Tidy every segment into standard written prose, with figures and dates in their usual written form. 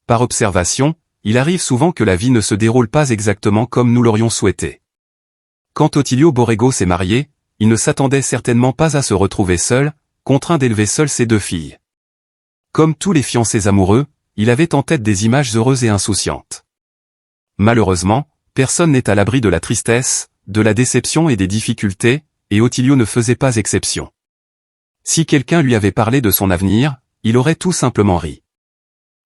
par observation, il arrive souvent que la vie ne se déroule pas exactement comme nous l'aurions souhaité. Quand Ottilio Borrego s'est marié, il ne s'attendait certainement pas à se retrouver seul, contraint d'élever seul ses 2 filles. Comme tous les fiancés amoureux, il avait en tête des images heureuses et insouciantes. Malheureusement, personne n'est à l'abri de la tristesse, de la déception et des difficultés, et Ottilio ne faisait pas exception. Si quelqu'un lui avait parlé de son avenir, il aurait tout simplement ri.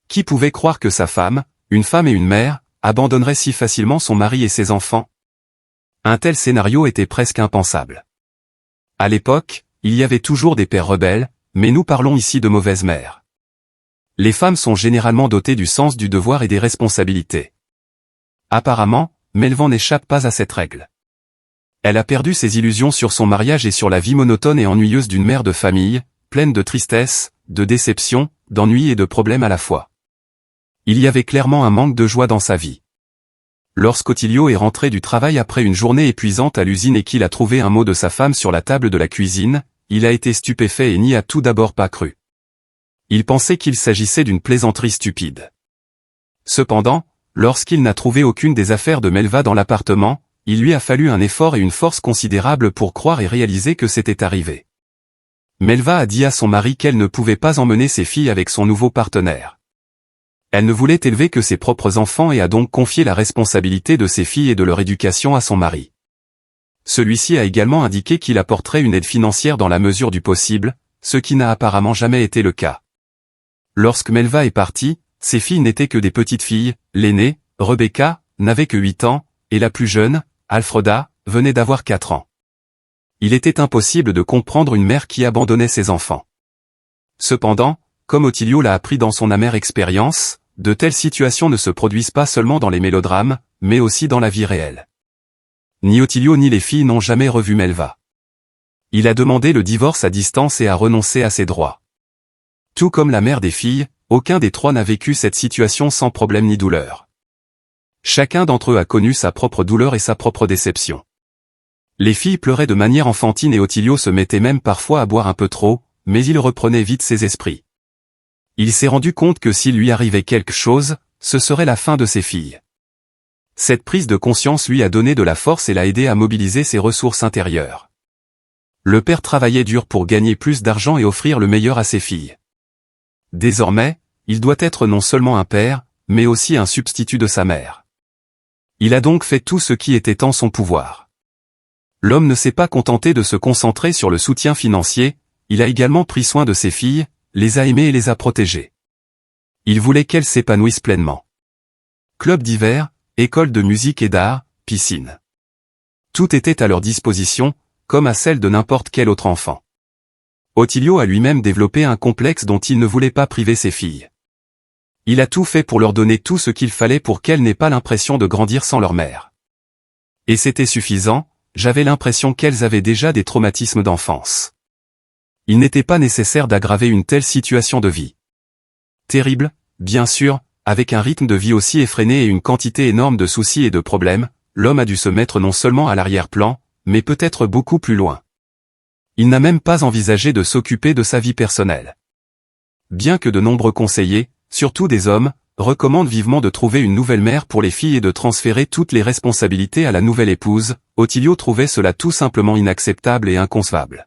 Qui pouvait croire que sa femme, une femme et une mère, abandonnerait si facilement son mari et ses enfants? Un tel scénario était presque impensable. À l'époque, il y avait toujours des pères rebelles, mais nous parlons ici de mauvaises mères. Les femmes sont généralement dotées du sens du devoir et des responsabilités. Apparemment, Melvan n'échappe pas à cette règle. Elle a perdu ses illusions sur son mariage et sur la vie monotone et ennuyeuse d'une mère de famille, pleine de tristesse, de déception, d'ennui et de problèmes à la fois. Il y avait clairement un manque de joie dans sa vie. Lorsqu'Ottilio est rentré du travail après une journée épuisante à l'usine et qu'il a trouvé un mot de sa femme sur la table de la cuisine, il a été stupéfait et n'y a tout d'abord pas cru. Il pensait qu'il s'agissait d'une plaisanterie stupide. Cependant, lorsqu'il n'a trouvé aucune des affaires de Melva dans l'appartement, il lui a fallu un effort et une force considérables pour croire et réaliser que c'était arrivé. Melva a dit à son mari qu'elle ne pouvait pas emmener ses filles avec son nouveau partenaire. Elle ne voulait élever que ses propres enfants et a donc confié la responsabilité de ses filles et de leur éducation à son mari. Celui-ci a également indiqué qu'il apporterait une aide financière dans la mesure du possible, ce qui n'a apparemment jamais été le cas. Lorsque Melva est partie, ses filles n'étaient que des petites filles, l'aînée, Rebecca, n'avait que 8 ans, et la plus jeune, Alfreda, venait d'avoir 4 ans. Il était impossible de comprendre une mère qui abandonnait ses enfants. Cependant, comme Ottilio l'a appris dans son amère expérience, de telles situations ne se produisent pas seulement dans les mélodrames, mais aussi dans la vie réelle. Ni Ottilio ni les filles n'ont jamais revu Melva. Il a demandé le divorce à distance et a renoncé à ses droits. Tout comme la mère des filles, aucun des 3 n'a vécu cette situation sans problème ni douleur. Chacun d'entre eux a connu sa propre douleur et sa propre déception. Les filles pleuraient de manière enfantine et Ottilio se mettait même parfois à boire un peu trop, mais il reprenait vite ses esprits. Il s'est rendu compte que s'il lui arrivait quelque chose, ce serait la fin de ses filles. Cette prise de conscience lui a donné de la force et l'a aidé à mobiliser ses ressources intérieures. Le père travaillait dur pour gagner plus d'argent et offrir le meilleur à ses filles. Désormais, il doit être non seulement un père, mais aussi un substitut de sa mère. Il a donc fait tout ce qui était en son pouvoir. L'homme ne s'est pas contenté de se concentrer sur le soutien financier, il a également pris soin de ses filles, les a aimées et les a protégées. Il voulait qu'elles s'épanouissent pleinement. Club d'hiver, école de musique et d'art, piscine. Tout était à leur disposition, comme à celle de n'importe quel autre enfant. Ottilio a lui-même développé un complexe dont il ne voulait pas priver ses filles. Il a tout fait pour leur donner tout ce qu'il fallait pour qu'elles n'aient pas l'impression de grandir sans leur mère. Et c'était suffisant, j'avais l'impression qu'elles avaient déjà des traumatismes d'enfance. Il n'était pas nécessaire d'aggraver une telle situation de vie. Terrible, bien sûr, avec un rythme de vie aussi effréné et une quantité énorme de soucis et de problèmes, l'homme a dû se mettre non seulement à l'arrière-plan, mais peut-être beaucoup plus loin. Il n'a même pas envisagé de s'occuper de sa vie personnelle. Bien que de nombreux conseillers, surtout des hommes, recommandent vivement de trouver une nouvelle mère pour les filles et de transférer toutes les responsabilités à la nouvelle épouse, Ottilio trouvait cela tout simplement inacceptable et inconcevable.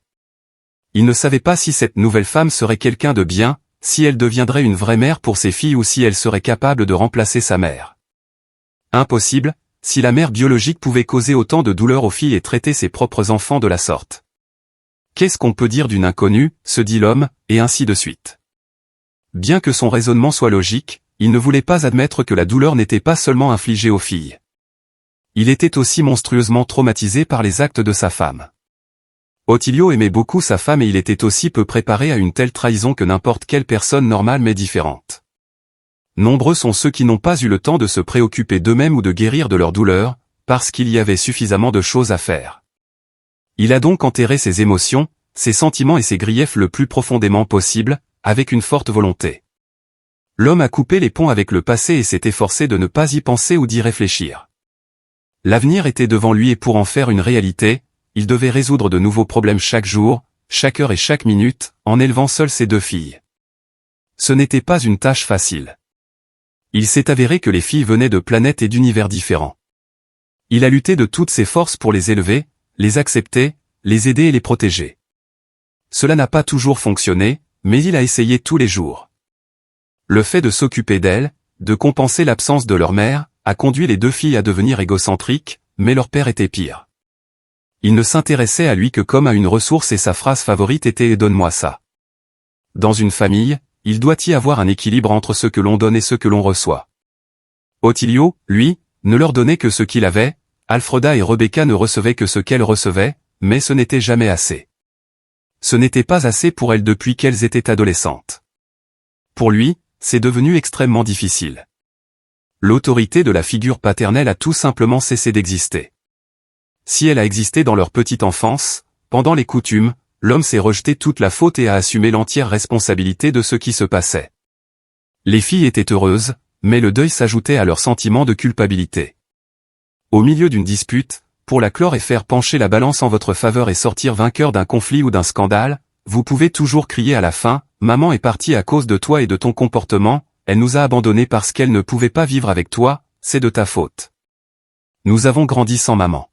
Il ne savait pas si cette nouvelle femme serait quelqu'un de bien, si elle deviendrait une vraie mère pour ses filles ou si elle serait capable de remplacer sa mère. Impossible, si la mère biologique pouvait causer autant de douleur aux filles et traiter ses propres enfants de la sorte. Qu'est-ce qu'on peut dire d'une inconnue, se dit l'homme, et ainsi de suite. Bien que son raisonnement soit logique, il ne voulait pas admettre que la douleur n'était pas seulement infligée aux filles. Il était aussi monstrueusement traumatisé par les actes de sa femme. Ottilio aimait beaucoup sa femme et il était aussi peu préparé à une telle trahison que n'importe quelle personne normale mais différente. Nombreux sont ceux qui n'ont pas eu le temps de se préoccuper d'eux-mêmes ou de guérir de leur douleur, parce qu'il y avait suffisamment de choses à faire. Il a donc enterré ses émotions, ses sentiments et ses griefs le plus profondément possible, avec une forte volonté. L'homme a coupé les ponts avec le passé et s'est efforcé de ne pas y penser ou d'y réfléchir. L'avenir était devant lui et pour en faire une réalité, il devait résoudre de nouveaux problèmes chaque jour, chaque heure et chaque minute, en élevant seul ses 2 filles. Ce n'était pas une tâche facile. Il s'est avéré que les filles venaient de planètes et d'univers différents. Il a lutté de toutes ses forces pour les élever, les accepter, les aider et les protéger. Cela n'a pas toujours fonctionné, mais il a essayé tous les jours. Le fait de s'occuper d'elles, de compenser l'absence de leur mère, a conduit les deux filles à devenir égocentriques, mais leur père était pire. Il ne s'intéressait à lui que comme à une ressource et sa phrase favorite était « donne-moi ça ». Dans une famille, il doit y avoir un équilibre entre ce que l'on donne et ce que l'on reçoit. Otilio, lui, ne leur donnait que ce qu'il avait, Alfreda et Rebecca ne recevaient que ce qu'elles recevaient, mais ce n'était jamais assez. Ce n'était pas assez pour elles depuis qu'elles étaient adolescentes. Pour lui, c'est devenu extrêmement difficile. L'autorité de la figure paternelle a tout simplement cessé d'exister. Si elle a existé dans leur petite enfance, pendant les coutumes, l'homme s'est rejeté toute la faute et a assumé l'entière responsabilité de ce qui se passait. Les filles étaient heureuses, mais le deuil s'ajoutait à leur sentiment de culpabilité. Au milieu d'une dispute, pour la clore et faire pencher la balance en votre faveur et sortir vainqueur d'un conflit ou d'un scandale, vous pouvez toujours crier à la fin, « Maman est partie à cause de toi et de ton comportement, elle nous a abandonnés parce qu'elle ne pouvait pas vivre avec toi, c'est de ta faute. Nous avons grandi sans maman.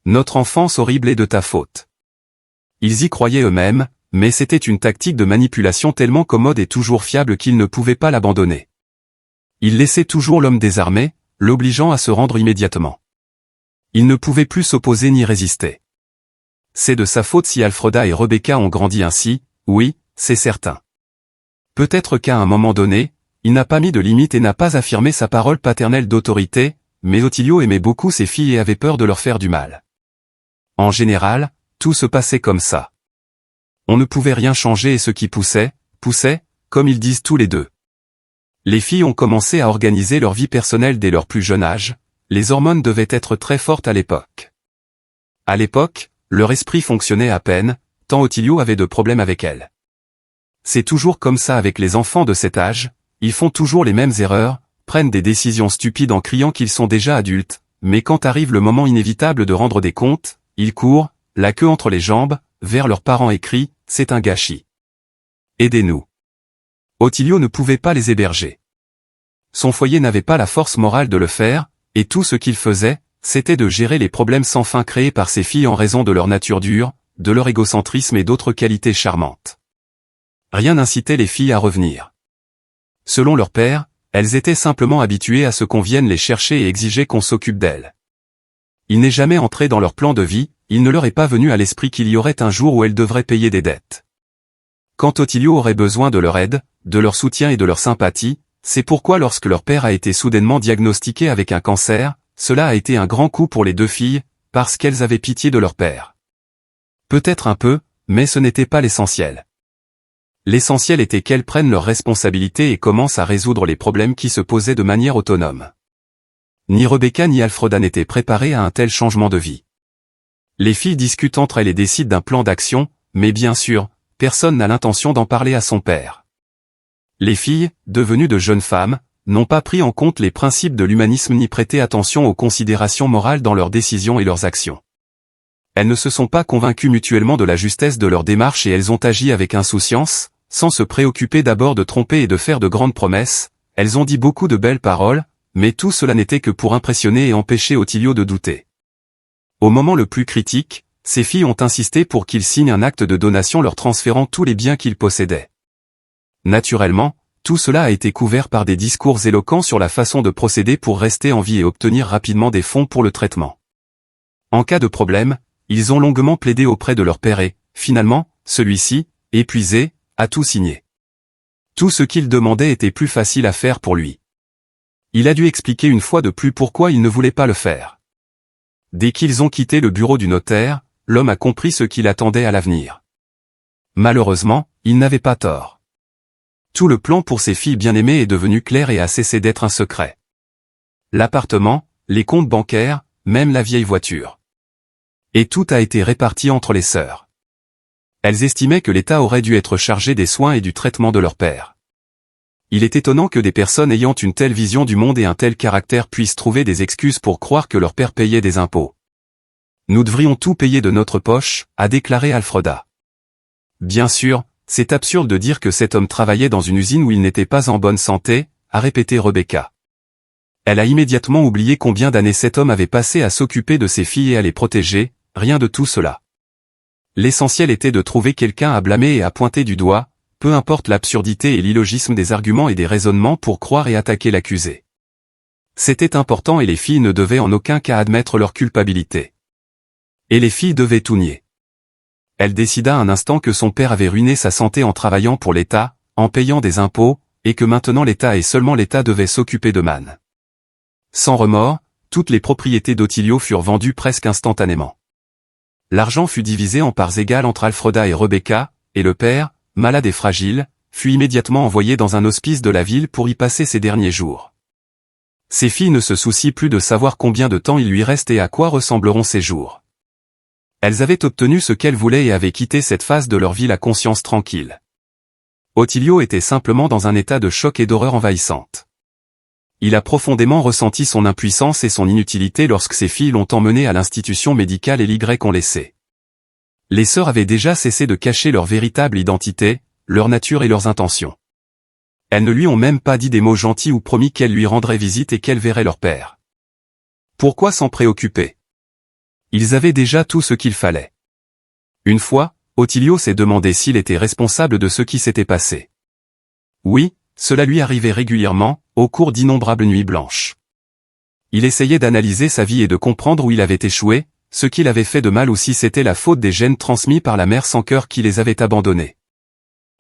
Notre enfance horrible est de ta faute. » Ils y croyaient eux-mêmes, mais c'était une tactique de manipulation tellement commode et toujours fiable qu'ils ne pouvaient pas l'abandonner. Ils laissaient toujours l'homme désarmé, l'obligeant à se rendre immédiatement. Il ne pouvait plus s'opposer ni résister. C'est de sa faute si Alfreda et Rebecca ont grandi ainsi, oui, c'est certain. Peut-être qu'à un moment donné, il n'a pas mis de limite et n'a pas affirmé sa parole paternelle d'autorité, mais Otilio aimait beaucoup ses filles et avait peur de leur faire du mal. En général, tout se passait comme ça. On ne pouvait rien changer et ce qui poussait, comme ils disent tous les deux. Les filles ont commencé à organiser leur vie personnelle dès leur plus jeune âge, les hormones devaient être très fortes à l'époque. À l'époque, leur esprit fonctionnait à peine, tant Otilio avait de problèmes avec elles. C'est toujours comme ça avec les enfants de cet âge, ils font toujours les mêmes erreurs, prennent des décisions stupides en criant qu'ils sont déjà adultes, mais quand arrive le moment inévitable de rendre des comptes, ils courent, la queue entre les jambes, vers leurs parents et crient, « C'est un gâchis. Aidez-nous. » Otilio ne pouvait pas les héberger. Son foyer n'avait pas la force morale de le faire, et tout ce qu'il faisait, c'était de gérer les problèmes sans fin créés par ses filles en raison de leur nature dure, de leur égocentrisme et d'autres qualités charmantes. Rien n'incitait les filles à revenir. Selon leur père, elles étaient simplement habituées à ce qu'on vienne les chercher et exiger qu'on s'occupe d'elles. Il n'est jamais entré dans leur plan de vie, il ne leur est pas venu à l'esprit qu'il y aurait un jour où elles devraient payer des dettes. Quand Otilio aurait besoin de leur aide, de leur soutien et de leur sympathie, c'est pourquoi lorsque leur père a été soudainement diagnostiqué avec un cancer, cela a été un grand coup pour les deux filles, parce qu'elles avaient pitié de leur père. Peut-être un peu, mais ce n'était pas l'essentiel. L'essentiel était qu'elles prennent leurs responsabilités et commencent à résoudre les problèmes qui se posaient de manière autonome. Ni Rebecca ni Alfreda n'étaient préparées à un tel changement de vie. Les filles discutent entre elles et décident d'un plan d'action, mais bien sûr, personne n'a l'intention d'en parler à son père. Les filles, devenues de jeunes femmes, n'ont pas pris en compte les principes de l'humanisme ni prêté attention aux considérations morales dans leurs décisions et leurs actions. Elles ne se sont pas convaincues mutuellement de la justesse de leur démarche et elles ont agi avec insouciance, sans se préoccuper d'abord de tromper et de faire de grandes promesses, elles ont dit beaucoup de belles paroles, mais tout cela n'était que pour impressionner et empêcher Otilio de douter. Au moment le plus critique, ces filles ont insisté pour qu'il signe un acte de donation leur transférant tous les biens qu'il possédait. Naturellement, tout cela a été couvert par des discours éloquents sur la façon de procéder pour rester en vie et obtenir rapidement des fonds pour le traitement. En cas de problème, ils ont longuement plaidé auprès de leur père et, finalement, celui-ci, épuisé, a tout signé. Tout ce qu'il demandait était plus facile à faire pour lui. Il a dû expliquer une fois de plus pourquoi il ne voulait pas le faire. Dès qu'ils ont quitté le bureau du notaire, l'homme a compris ce qu'il attendait à l'avenir. Malheureusement, il n'avait pas tort. Tout le plan pour ses filles bien-aimées est devenu clair et a cessé d'être un secret. L'appartement, les comptes bancaires, même la vieille voiture. Et tout a été réparti entre les sœurs. Elles estimaient que l'État aurait dû être chargé des soins et du traitement de leur père. Il est étonnant que des personnes ayant une telle vision du monde et un tel caractère puissent trouver des excuses pour croire que leur père payait des impôts. Nous devrions tout payer de notre poche, a déclaré Alfreda. Bien sûr, c'est absurde de dire que cet homme travaillait dans une usine où il n'était pas en bonne santé, a répété Rebecca. Elle a immédiatement oublié combien d'années cet homme avait passé à s'occuper de ses filles et à les protéger, rien de tout cela. L'essentiel était de trouver quelqu'un à blâmer et à pointer du doigt, peu importe l'absurdité et l'illogisme des arguments et des raisonnements pour croire et attaquer l'accusé. C'était important et les filles ne devaient en aucun cas admettre leur culpabilité. Et les filles devaient tout nier. Elle décida un instant que son père avait ruiné sa santé en travaillant pour l'État, en payant des impôts, et que maintenant l'État et seulement l'État devait s'occuper de Man. Sans remords, toutes les propriétés d'Ottilio furent vendues presque instantanément. L'argent fut divisé en parts égales entre Alfreda et Rebecca, et le père, malade et fragile, fut immédiatement envoyé dans un hospice de la ville pour y passer ses derniers jours. Ses filles ne se soucient plus de savoir combien de temps il lui reste et à quoi ressembleront ses jours. Elles avaient obtenu ce qu'elles voulaient et avaient quitté cette phase de leur vie la conscience tranquille. Ottilio était simplement dans un état de choc et d'horreur envahissante. Il a profondément ressenti son impuissance et son inutilité lorsque ses filles l'ont emmené à l'institution médicale et l'Y ont laissé. Les sœurs avaient déjà cessé de cacher leur véritable identité, leur nature et leurs intentions. Elles ne lui ont même pas dit des mots gentils ou promis qu'elles lui rendraient visite et qu'elles verraient leur père. Pourquoi s'en préoccuper? Ils avaient déjà tout ce qu'il fallait. Une fois, Ottilio s'est demandé s'il était responsable de ce qui s'était passé. Oui, cela lui arrivait régulièrement, au cours d'innombrables nuits blanches. Il essayait d'analyser sa vie et de comprendre où il avait échoué, ce qu'il avait fait de mal ou si c'était la faute des gènes transmis par la mère sans cœur qui les avait abandonnés.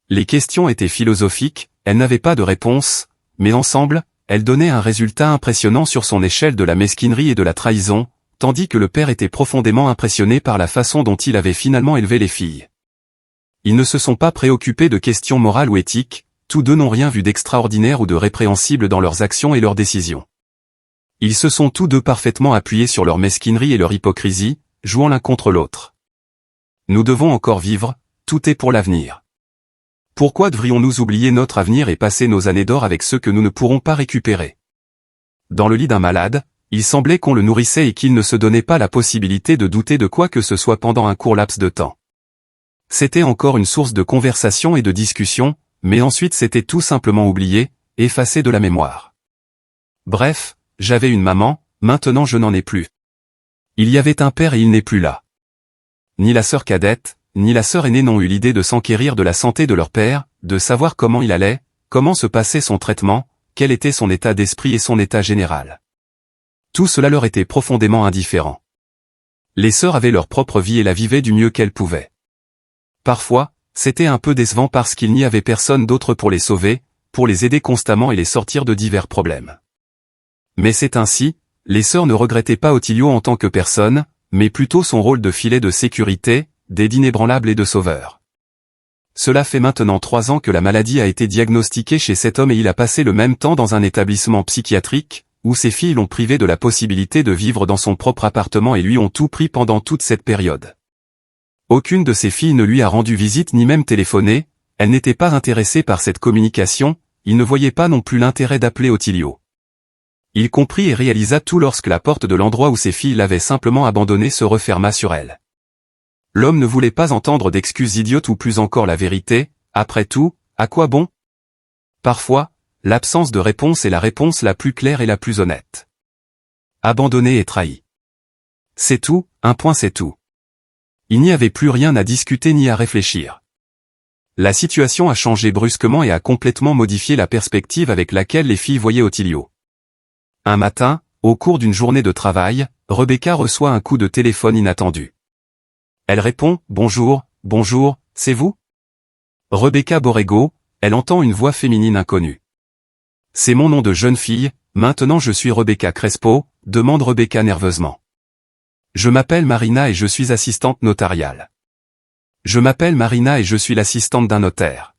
Les questions étaient philosophiques, elles n'avaient pas de réponse, mais ensemble, elles donnaient un résultat impressionnant sur son échelle de la mesquinerie et de la trahison, tandis que le père était profondément impressionné par la façon dont il avait finalement élevé les filles. Ils ne se sont pas préoccupés de questions morales ou éthiques, tous deux n'ont rien vu d'extraordinaire ou de répréhensible dans leurs actions et leurs décisions. Ils se sont tous deux parfaitement appuyés sur leur mesquinerie et leur hypocrisie, jouant l'un contre l'autre. Nous devons encore vivre, tout est pour l'avenir. Pourquoi devrions-nous oublier notre avenir et passer nos années d'or avec ceux que nous ne pourrons pas récupérer? Dans le lit d'un malade, il semblait qu'on le nourrissait et qu'il ne se donnait pas la possibilité de douter de quoi que ce soit pendant un court laps de temps. C'était encore une source de conversation et de discussion, mais ensuite c'était tout simplement oublié, effacé de la mémoire. Bref, j'avais une maman, maintenant je n'en ai plus. Il y avait un père et il n'est plus là. Ni la sœur cadette, ni la sœur aînée n'ont eu l'idée de s'enquérir de la santé de leur père, de savoir comment il allait, comment se passait son traitement, quel était son état d'esprit et son état général. Tout cela leur était profondément indifférent. Les sœurs avaient leur propre vie et la vivaient du mieux qu'elles pouvaient. Parfois, c'était un peu décevant parce qu'il n'y avait personne d'autre pour les sauver, pour les aider constamment et les sortir de divers problèmes. Mais c'est ainsi, les sœurs ne regrettaient pas Ottilio en tant que personne, mais plutôt son rôle de filet de sécurité, d'aide inébranlable et de sauveur. Cela fait maintenant 3 ans que la maladie a été diagnostiquée chez cet homme et il a passé le même temps dans un établissement psychiatrique, où ses filles l'ont privé de la possibilité de vivre dans son propre appartement et lui ont tout pris pendant toute cette période. Aucune de ses filles ne lui a rendu visite ni même téléphoné, elle n'était pas intéressée par cette communication, il ne voyait pas non plus l'intérêt d'appeler Ottilio. Il comprit et réalisa tout lorsque la porte de l'endroit où ses filles l'avaient simplement abandonné se referma sur elle. L'homme ne voulait pas entendre d'excuses idiotes ou plus encore la vérité, après tout, à quoi bon? Parfois, l'absence de réponse est la réponse la plus claire et la plus honnête. Abandonné et trahi. C'est tout, un point c'est tout. Il n'y avait plus rien à discuter ni à réfléchir. La situation a changé brusquement et a complètement modifié la perspective avec laquelle les filles voyaient Ottilio. Un matin, au cours d'une journée de travail, Rebecca reçoit un coup de téléphone inattendu. Elle répond « Bonjour, bonjour, c'est vous ?» Rebecca Borrego, elle entend une voix féminine inconnue. « C'est mon nom de jeune fille, maintenant je suis Rebecca Crespo », demande Rebecca nerveusement. « Je m'appelle Marina et je suis assistante notariale. »« Je m'appelle Marina et je suis l'assistante d'un notaire. »«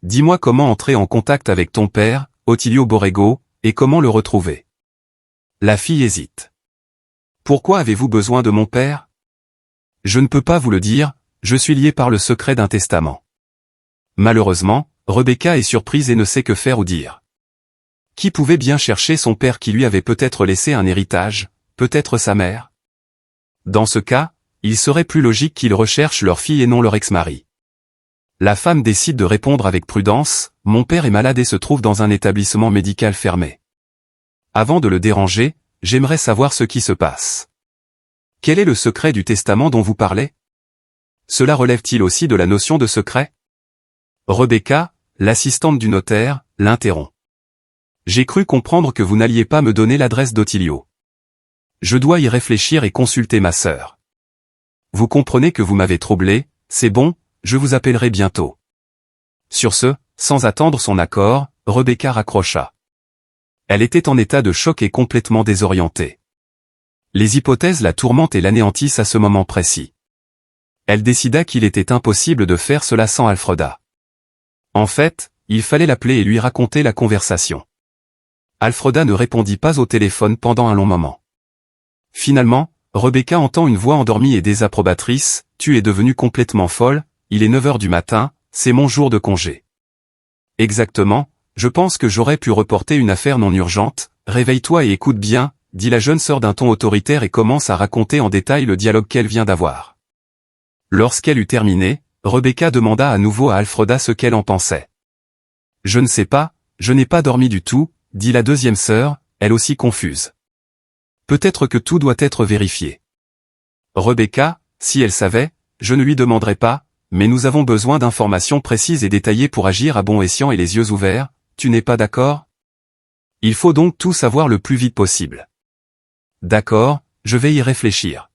Dis-moi comment entrer en contact avec ton père, Ottilio Borrego, et comment le retrouver. » La fille hésite. « Pourquoi avez-vous besoin de mon père ? » Je ne peux pas vous le dire, je suis lié par le secret d'un testament. Malheureusement, Rebecca est surprise et ne sait que faire ou dire. Qui pouvait bien chercher son père qui lui avait peut-être laissé un héritage, peut-être sa mère? Dans ce cas, il serait plus logique qu'ils recherchent leur fille et non leur ex-mari. La femme décide de répondre avec prudence, « Mon père est malade et se trouve dans un établissement médical fermé. Avant de le déranger, j'aimerais savoir ce qui se passe. Quel est le secret du testament dont vous parlez? Cela relève-t-il aussi de la notion de secret? » Rebecca, l'assistante du notaire, l'interrompt. « J'ai cru comprendre que vous n'alliez pas me donner l'adresse d'Ottilio. Je dois y réfléchir et consulter ma sœur. Vous comprenez que vous m'avez troublé, c'est bon, je vous appellerai bientôt. » Sur ce, sans attendre son accord, Rebecca raccrocha. Elle était en état de choc et complètement désorientée. Les hypothèses la tourmentent et l'anéantissent à ce moment précis. Elle décida qu'il était impossible de faire cela sans Alfreda. En fait, il fallait l'appeler et lui raconter la conversation. Alfreda ne répondit pas au téléphone pendant un long moment. Finalement, Rebecca entend une voix endormie et désapprobatrice, « Tu es devenue complètement folle, il est 9 heures du matin, c'est mon jour de congé. » Exactement, je pense que j'aurais pu reporter une affaire non urgente, réveille-toi et écoute bien, dit la jeune sœur d'un ton autoritaire et commence à raconter en détail le dialogue qu'elle vient d'avoir. Lorsqu'elle eut terminé, Rebecca demanda à nouveau à Alfreda ce qu'elle en pensait. « Je ne sais pas, je n'ai pas dormi du tout, dit la deuxième sœur, elle aussi confuse. Peut-être que tout doit être vérifié. Rebecca, si elle savait, je ne lui demanderais pas, mais nous avons besoin d'informations précises et détaillées pour agir à bon escient et les yeux ouverts, tu n'es pas d'accord? Il faut donc tout savoir le plus vite possible. D'accord, je vais y réfléchir.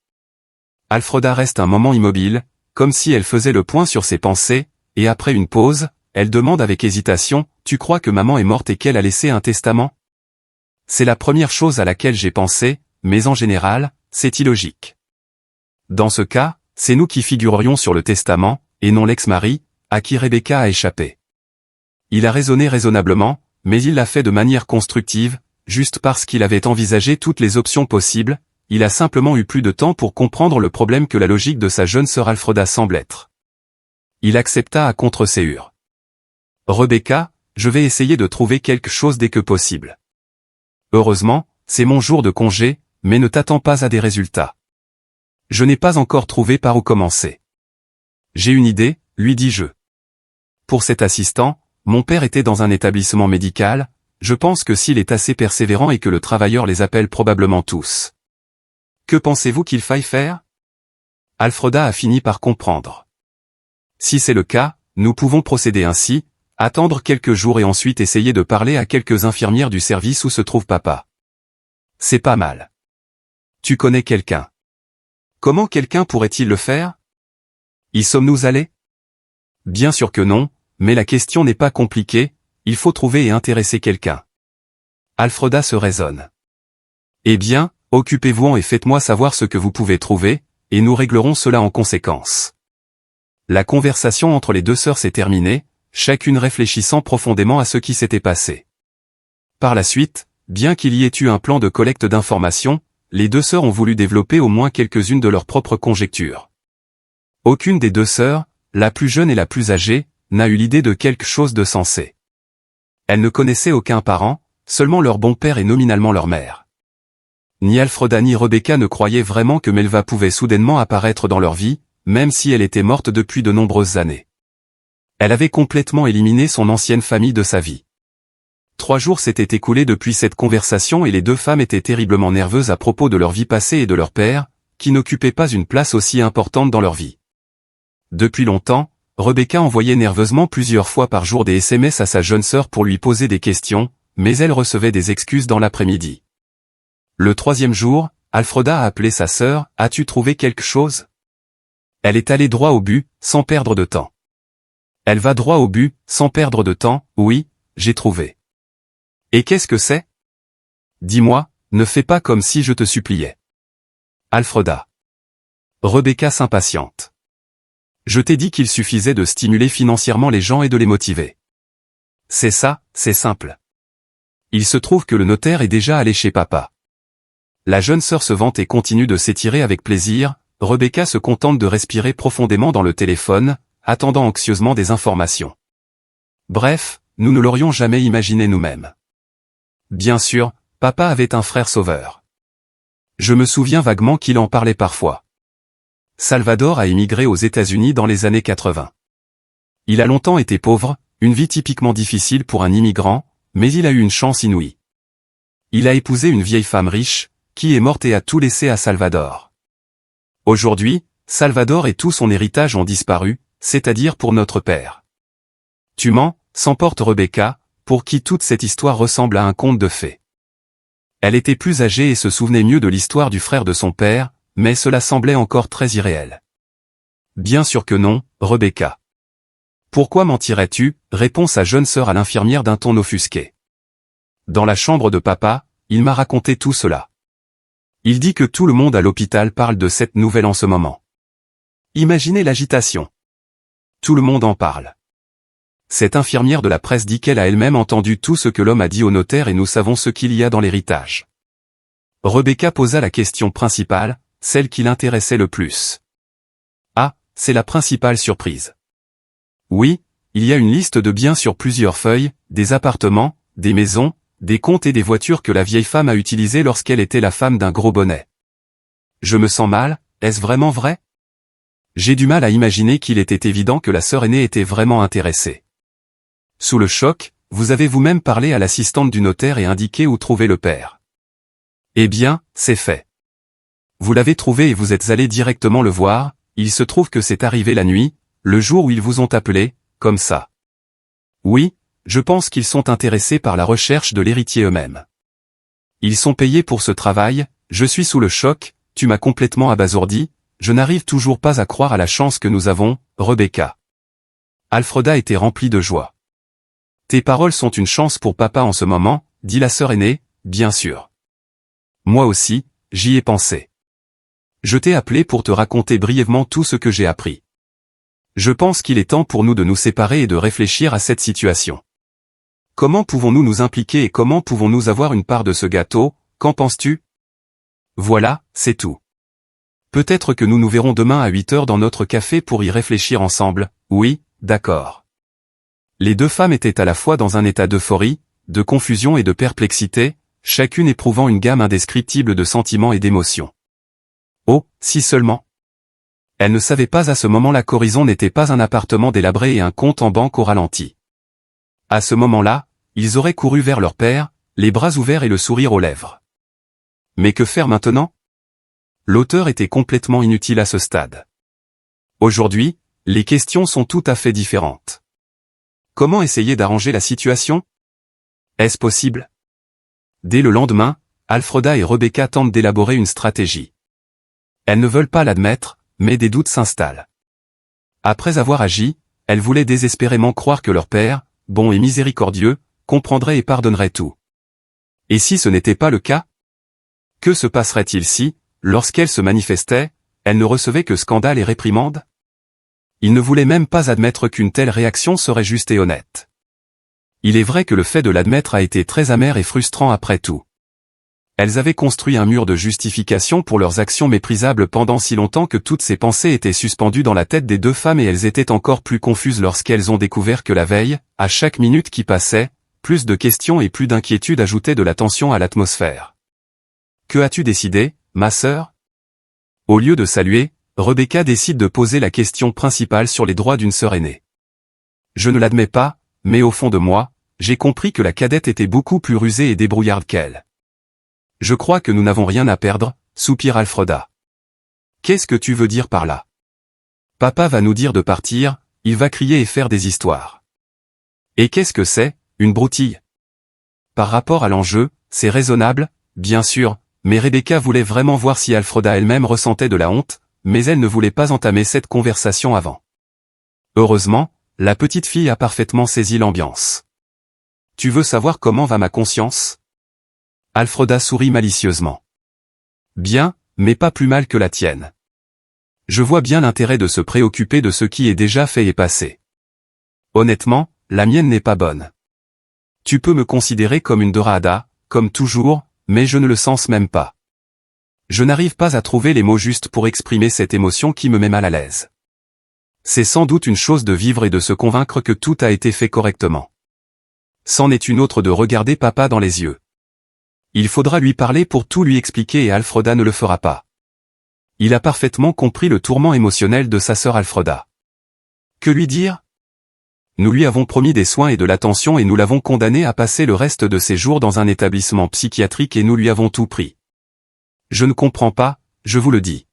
Alfreda reste un moment immobile, comme si elle faisait le point sur ses pensées, et après une pause, elle demande avec hésitation, tu crois que maman est morte et qu'elle a laissé un testament? C'est la première chose à laquelle j'ai pensé, mais en général, c'est illogique. Dans ce cas, c'est nous qui figurerions sur le testament, et non l'ex-mari, à qui Rebecca a échappé. Il a raisonné raisonnablement, mais il l'a fait de manière constructive, juste parce qu'il avait envisagé toutes les options possibles, il a simplement eu plus de temps pour comprendre le problème que la logique de sa jeune sœur Alfreda semble être. Il accepta à contre-séhure. Rebecca, je vais essayer de trouver quelque chose dès que possible. Heureusement, c'est mon jour de congé, mais ne t'attends pas à des résultats. Je n'ai pas encore trouvé par où commencer. J'ai une idée, lui dis-je. Pour cet assistant, mon père était dans un établissement médical, je pense que s'il est assez persévérant et que le travailleur les appelle probablement tous. Que pensez-vous qu'il faille faire? Alfreda a fini par comprendre. Si c'est le cas, nous pouvons procéder ainsi, attendre quelques jours et ensuite essayer de parler à quelques infirmières du service où se trouve papa. C'est pas mal. Tu connais quelqu'un. Comment quelqu'un pourrait-il le faire? Y sommes-nous allés? Bien sûr que non, mais la question n'est pas compliquée, il faut trouver et intéresser quelqu'un. Alfreda se raisonne. Eh bien, occupez-vous-en et faites-moi savoir ce que vous pouvez trouver, et nous réglerons cela en conséquence. La conversation entre les deux sœurs s'est terminée, chacune réfléchissant profondément à ce qui s'était passé. Par la suite, bien qu'il y ait eu un plan de collecte d'informations, les deux sœurs ont voulu développer au moins quelques-unes de leurs propres conjectures. Aucune des deux sœurs, la plus jeune et la plus âgée, n'a eu l'idée de quelque chose de sensé. Elles ne connaissaient aucun parent, seulement leur bon père et nominalement leur mère. Ni Alfreda ni Rebecca ne croyaient vraiment que Melva pouvait soudainement apparaître dans leur vie, même si elle était morte depuis de nombreuses années. Elle avait complètement éliminé son ancienne famille de sa vie. 3 jours s'étaient écoulés depuis cette conversation et les deux femmes étaient terriblement nerveuses à propos de leur vie passée et de leur père, qui n'occupait pas une place aussi importante dans leur vie. Depuis longtemps, Rebecca envoyait nerveusement plusieurs fois par jour des SMS à sa jeune sœur pour lui poser des questions, mais elle recevait des excuses dans l'après-midi. Le 3e jour, Alfreda a appelé sa sœur, « As-tu trouvé quelque chose ?» Elle est allée droit au but, sans perdre de temps. Elle va droit au but, sans perdre de temps, oui, j'ai trouvé. Et qu'est-ce que c'est? Dis-moi, ne fais pas comme si je te suppliais. Alfreda. Rebecca s'impatiente. Je t'ai dit qu'il suffisait de stimuler financièrement les gens et de les motiver. C'est ça, c'est simple. Il se trouve que le notaire est déjà allé chez papa. La jeune sœur se vante et continue de s'étirer avec plaisir, Rebecca se contente de respirer profondément dans le téléphone, attendant anxieusement des informations. Bref, nous ne l'aurions jamais imaginé nous-mêmes. Bien sûr, papa avait un frère sauveur. Je me souviens vaguement qu'il en parlait parfois. Salvador a émigré aux États-Unis dans les années 80. Il a longtemps été pauvre, une vie typiquement difficile pour un immigrant, mais il a eu une chance inouïe. Il a épousé une vieille femme riche, qui est morte et a tout laissé à Salvador. Aujourd'hui, Salvador et tout son héritage ont disparu, c'est-à-dire pour notre père. Tu mens, s'emporte Rebecca, pour qui toute cette histoire ressemble à un conte de fées. Elle était plus âgée et se souvenait mieux de l'histoire du frère de son père, mais cela semblait encore très irréel. Bien sûr que non, Rebecca. Pourquoi mentirais-tu? Répond sa jeune sœur à l'infirmière d'un ton offusqué. Dans la chambre de papa, il m'a raconté tout cela. Il dit que tout le monde à l'hôpital parle de cette nouvelle en ce moment. Imaginez l'agitation. Tout le monde en parle. Cette infirmière de la presse dit qu'elle a elle-même entendu tout ce que l'homme a dit au notaire et nous savons ce qu'il y a dans l'héritage. Rebecca posa la question principale, celle qui l'intéressait le plus. Ah, c'est la principale surprise. Oui, il y a une liste de biens sur plusieurs feuilles, des appartements, des maisons, des comptes et des voitures que la vieille femme a utilisées lorsqu'elle était la femme d'un gros bonnet. Je me sens mal, est-ce vraiment vrai? J'ai du mal à imaginer qu'il était évident que la sœur aînée était vraiment intéressée. Sous le choc, vous avez vous-même parlé à l'assistante du notaire et indiqué où trouver le père. Eh bien, c'est fait. Vous l'avez trouvé et vous êtes allé directement le voir, il se trouve que c'est arrivé la nuit, le jour où ils vous ont appelé, comme ça. Oui, je pense qu'ils sont intéressés par la recherche de l'héritier eux-mêmes. Ils sont payés pour ce travail, je suis sous le choc, tu m'as complètement abasourdi, je n'arrive toujours pas à croire à la chance que nous avons, Rebecca. Alfreda était remplie de joie. Tes paroles sont une chance pour papa en ce moment, dit la sœur aînée, bien sûr. Moi aussi, j'y ai pensé. Je t'ai appelé pour te raconter brièvement tout ce que j'ai appris. Je pense qu'il est temps pour nous de nous séparer et de réfléchir à cette situation. Comment pouvons-nous nous impliquer et comment pouvons-nous avoir une part de ce gâteau, qu'en penses-tu? Voilà, c'est tout. Peut-être que nous nous verrons demain à 8 heures dans notre café pour y réfléchir ensemble, oui, d'accord. Les deux femmes étaient à la fois dans un état d'euphorie, de confusion et de perplexité, chacune éprouvant une gamme indescriptible de sentiments et d'émotions. Oh, si seulement. Elle ne savait pas à ce moment-là qu'Horizon n'était pas un appartement délabré et un compte en banque au ralenti. À ce moment-là, ils auraient couru vers leur père, les bras ouverts et le sourire aux lèvres. Mais que faire maintenant? L'auteur était complètement inutile à ce stade. Aujourd'hui, les questions sont tout à fait différentes. Comment essayer d'arranger la situation? Est-ce possible? Dès le lendemain, Alfreda et Rebecca tentent d'élaborer une stratégie. Elles ne veulent pas l'admettre, mais des doutes s'installent. Après avoir agi, elles voulaient désespérément croire que leur père, bon et miséricordieux, comprendrait et pardonnerait tout. Et si ce n'était pas le cas? Que se passerait-il si, lorsqu'elles se manifestaient, elles ne recevaient que scandales et réprimandes? Ils ne voulaient même pas admettre qu'une telle réaction serait juste et honnête. Il est vrai que le fait de l'admettre a été très amer et frustrant après tout. Elles avaient construit un mur de justification pour leurs actions méprisables pendant si longtemps que toutes ces pensées étaient suspendues dans la tête des deux femmes et elles étaient encore plus confuses lorsqu'elles ont découvert que la veille, à chaque minute qui passait, plus de questions et plus d'inquiétudes ajoutaient de la tension à l'atmosphère. Que as-tu décidé, ma sœur? Au lieu de saluer, Rebecca décide de poser la question principale sur les droits d'une sœur aînée. Je ne l'admets pas, mais au fond de moi, j'ai compris que la cadette était beaucoup plus rusée et débrouillarde qu'elle. Je crois que nous n'avons rien à perdre, soupire Alfreda. Qu'est-ce que tu veux dire par là? Papa va nous dire de partir, il va crier et faire des histoires. Et qu'est-ce que c'est, une broutille? Par rapport à l'enjeu, c'est raisonnable, bien sûr, mais Rebecca voulait vraiment voir si Alfreda elle-même ressentait de la honte, mais elle ne voulait pas entamer cette conversation avant. Heureusement, la petite fille a parfaitement saisi l'ambiance. Tu veux savoir comment va ma conscience? Alfreda sourit malicieusement. Bien, mais pas plus mal que la tienne. Je vois bien l'intérêt de se préoccuper de ce qui est déjà fait et passé. Honnêtement, la mienne n'est pas bonne. Tu peux me considérer comme une dorada, comme toujours, mais je ne le sens même pas. Je n'arrive pas à trouver les mots justes pour exprimer cette émotion qui me met mal à l'aise. C'est sans doute une chose de vivre et de se convaincre que tout a été fait correctement. C'en est une autre de regarder papa dans les yeux. Il faudra lui parler pour tout lui expliquer et Alfreda ne le fera pas. Il a parfaitement compris le tourment émotionnel de sa sœur Alfreda. Que lui dire? Nous lui avons promis des soins et de l'attention et nous l'avons condamné à passer le reste de ses jours dans un établissement psychiatrique et nous lui avons tout pris. Je ne comprends pas, je vous le dis.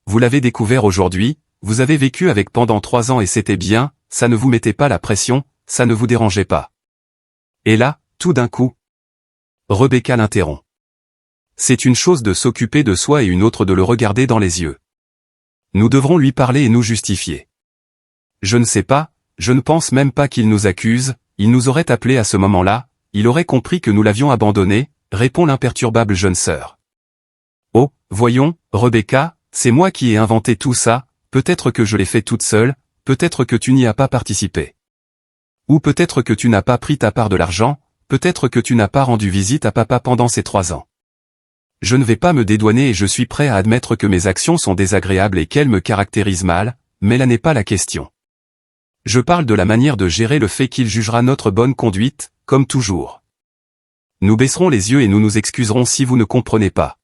Vous l'avez découvert aujourd'hui, vous avez vécu avec pendant 3 ans et c'était bien, ça ne vous mettait pas la pression, ça ne vous dérangeait pas. Et là, tout d'un coup, Rebecca l'interrompt. C'est une chose de s'occuper de soi et une autre de le regarder dans les yeux. Nous devrons lui parler et nous justifier. Je ne sais pas, je ne pense même pas qu'il nous accuse, il nous aurait appelé à ce moment-là, il aurait compris que nous l'avions abandonné, répond l'imperturbable jeune sœur. Oh, voyons, Rebecca, c'est moi qui ai inventé tout ça, peut-être que je l'ai fait toute seule, peut-être que tu n'y as pas participé. Ou peut-être que tu n'as pas pris ta part de l'argent, peut-être que tu n'as pas rendu visite à papa pendant ces 3 ans. Je ne vais pas me dédouaner et je suis prêt à admettre que mes actions sont désagréables et qu'elles me caractérisent mal, mais là n'est pas la question. Je parle de la manière de gérer le fait qu'il jugera notre bonne conduite, comme toujours. Nous baisserons les yeux et nous nous excuserons si vous ne comprenez pas.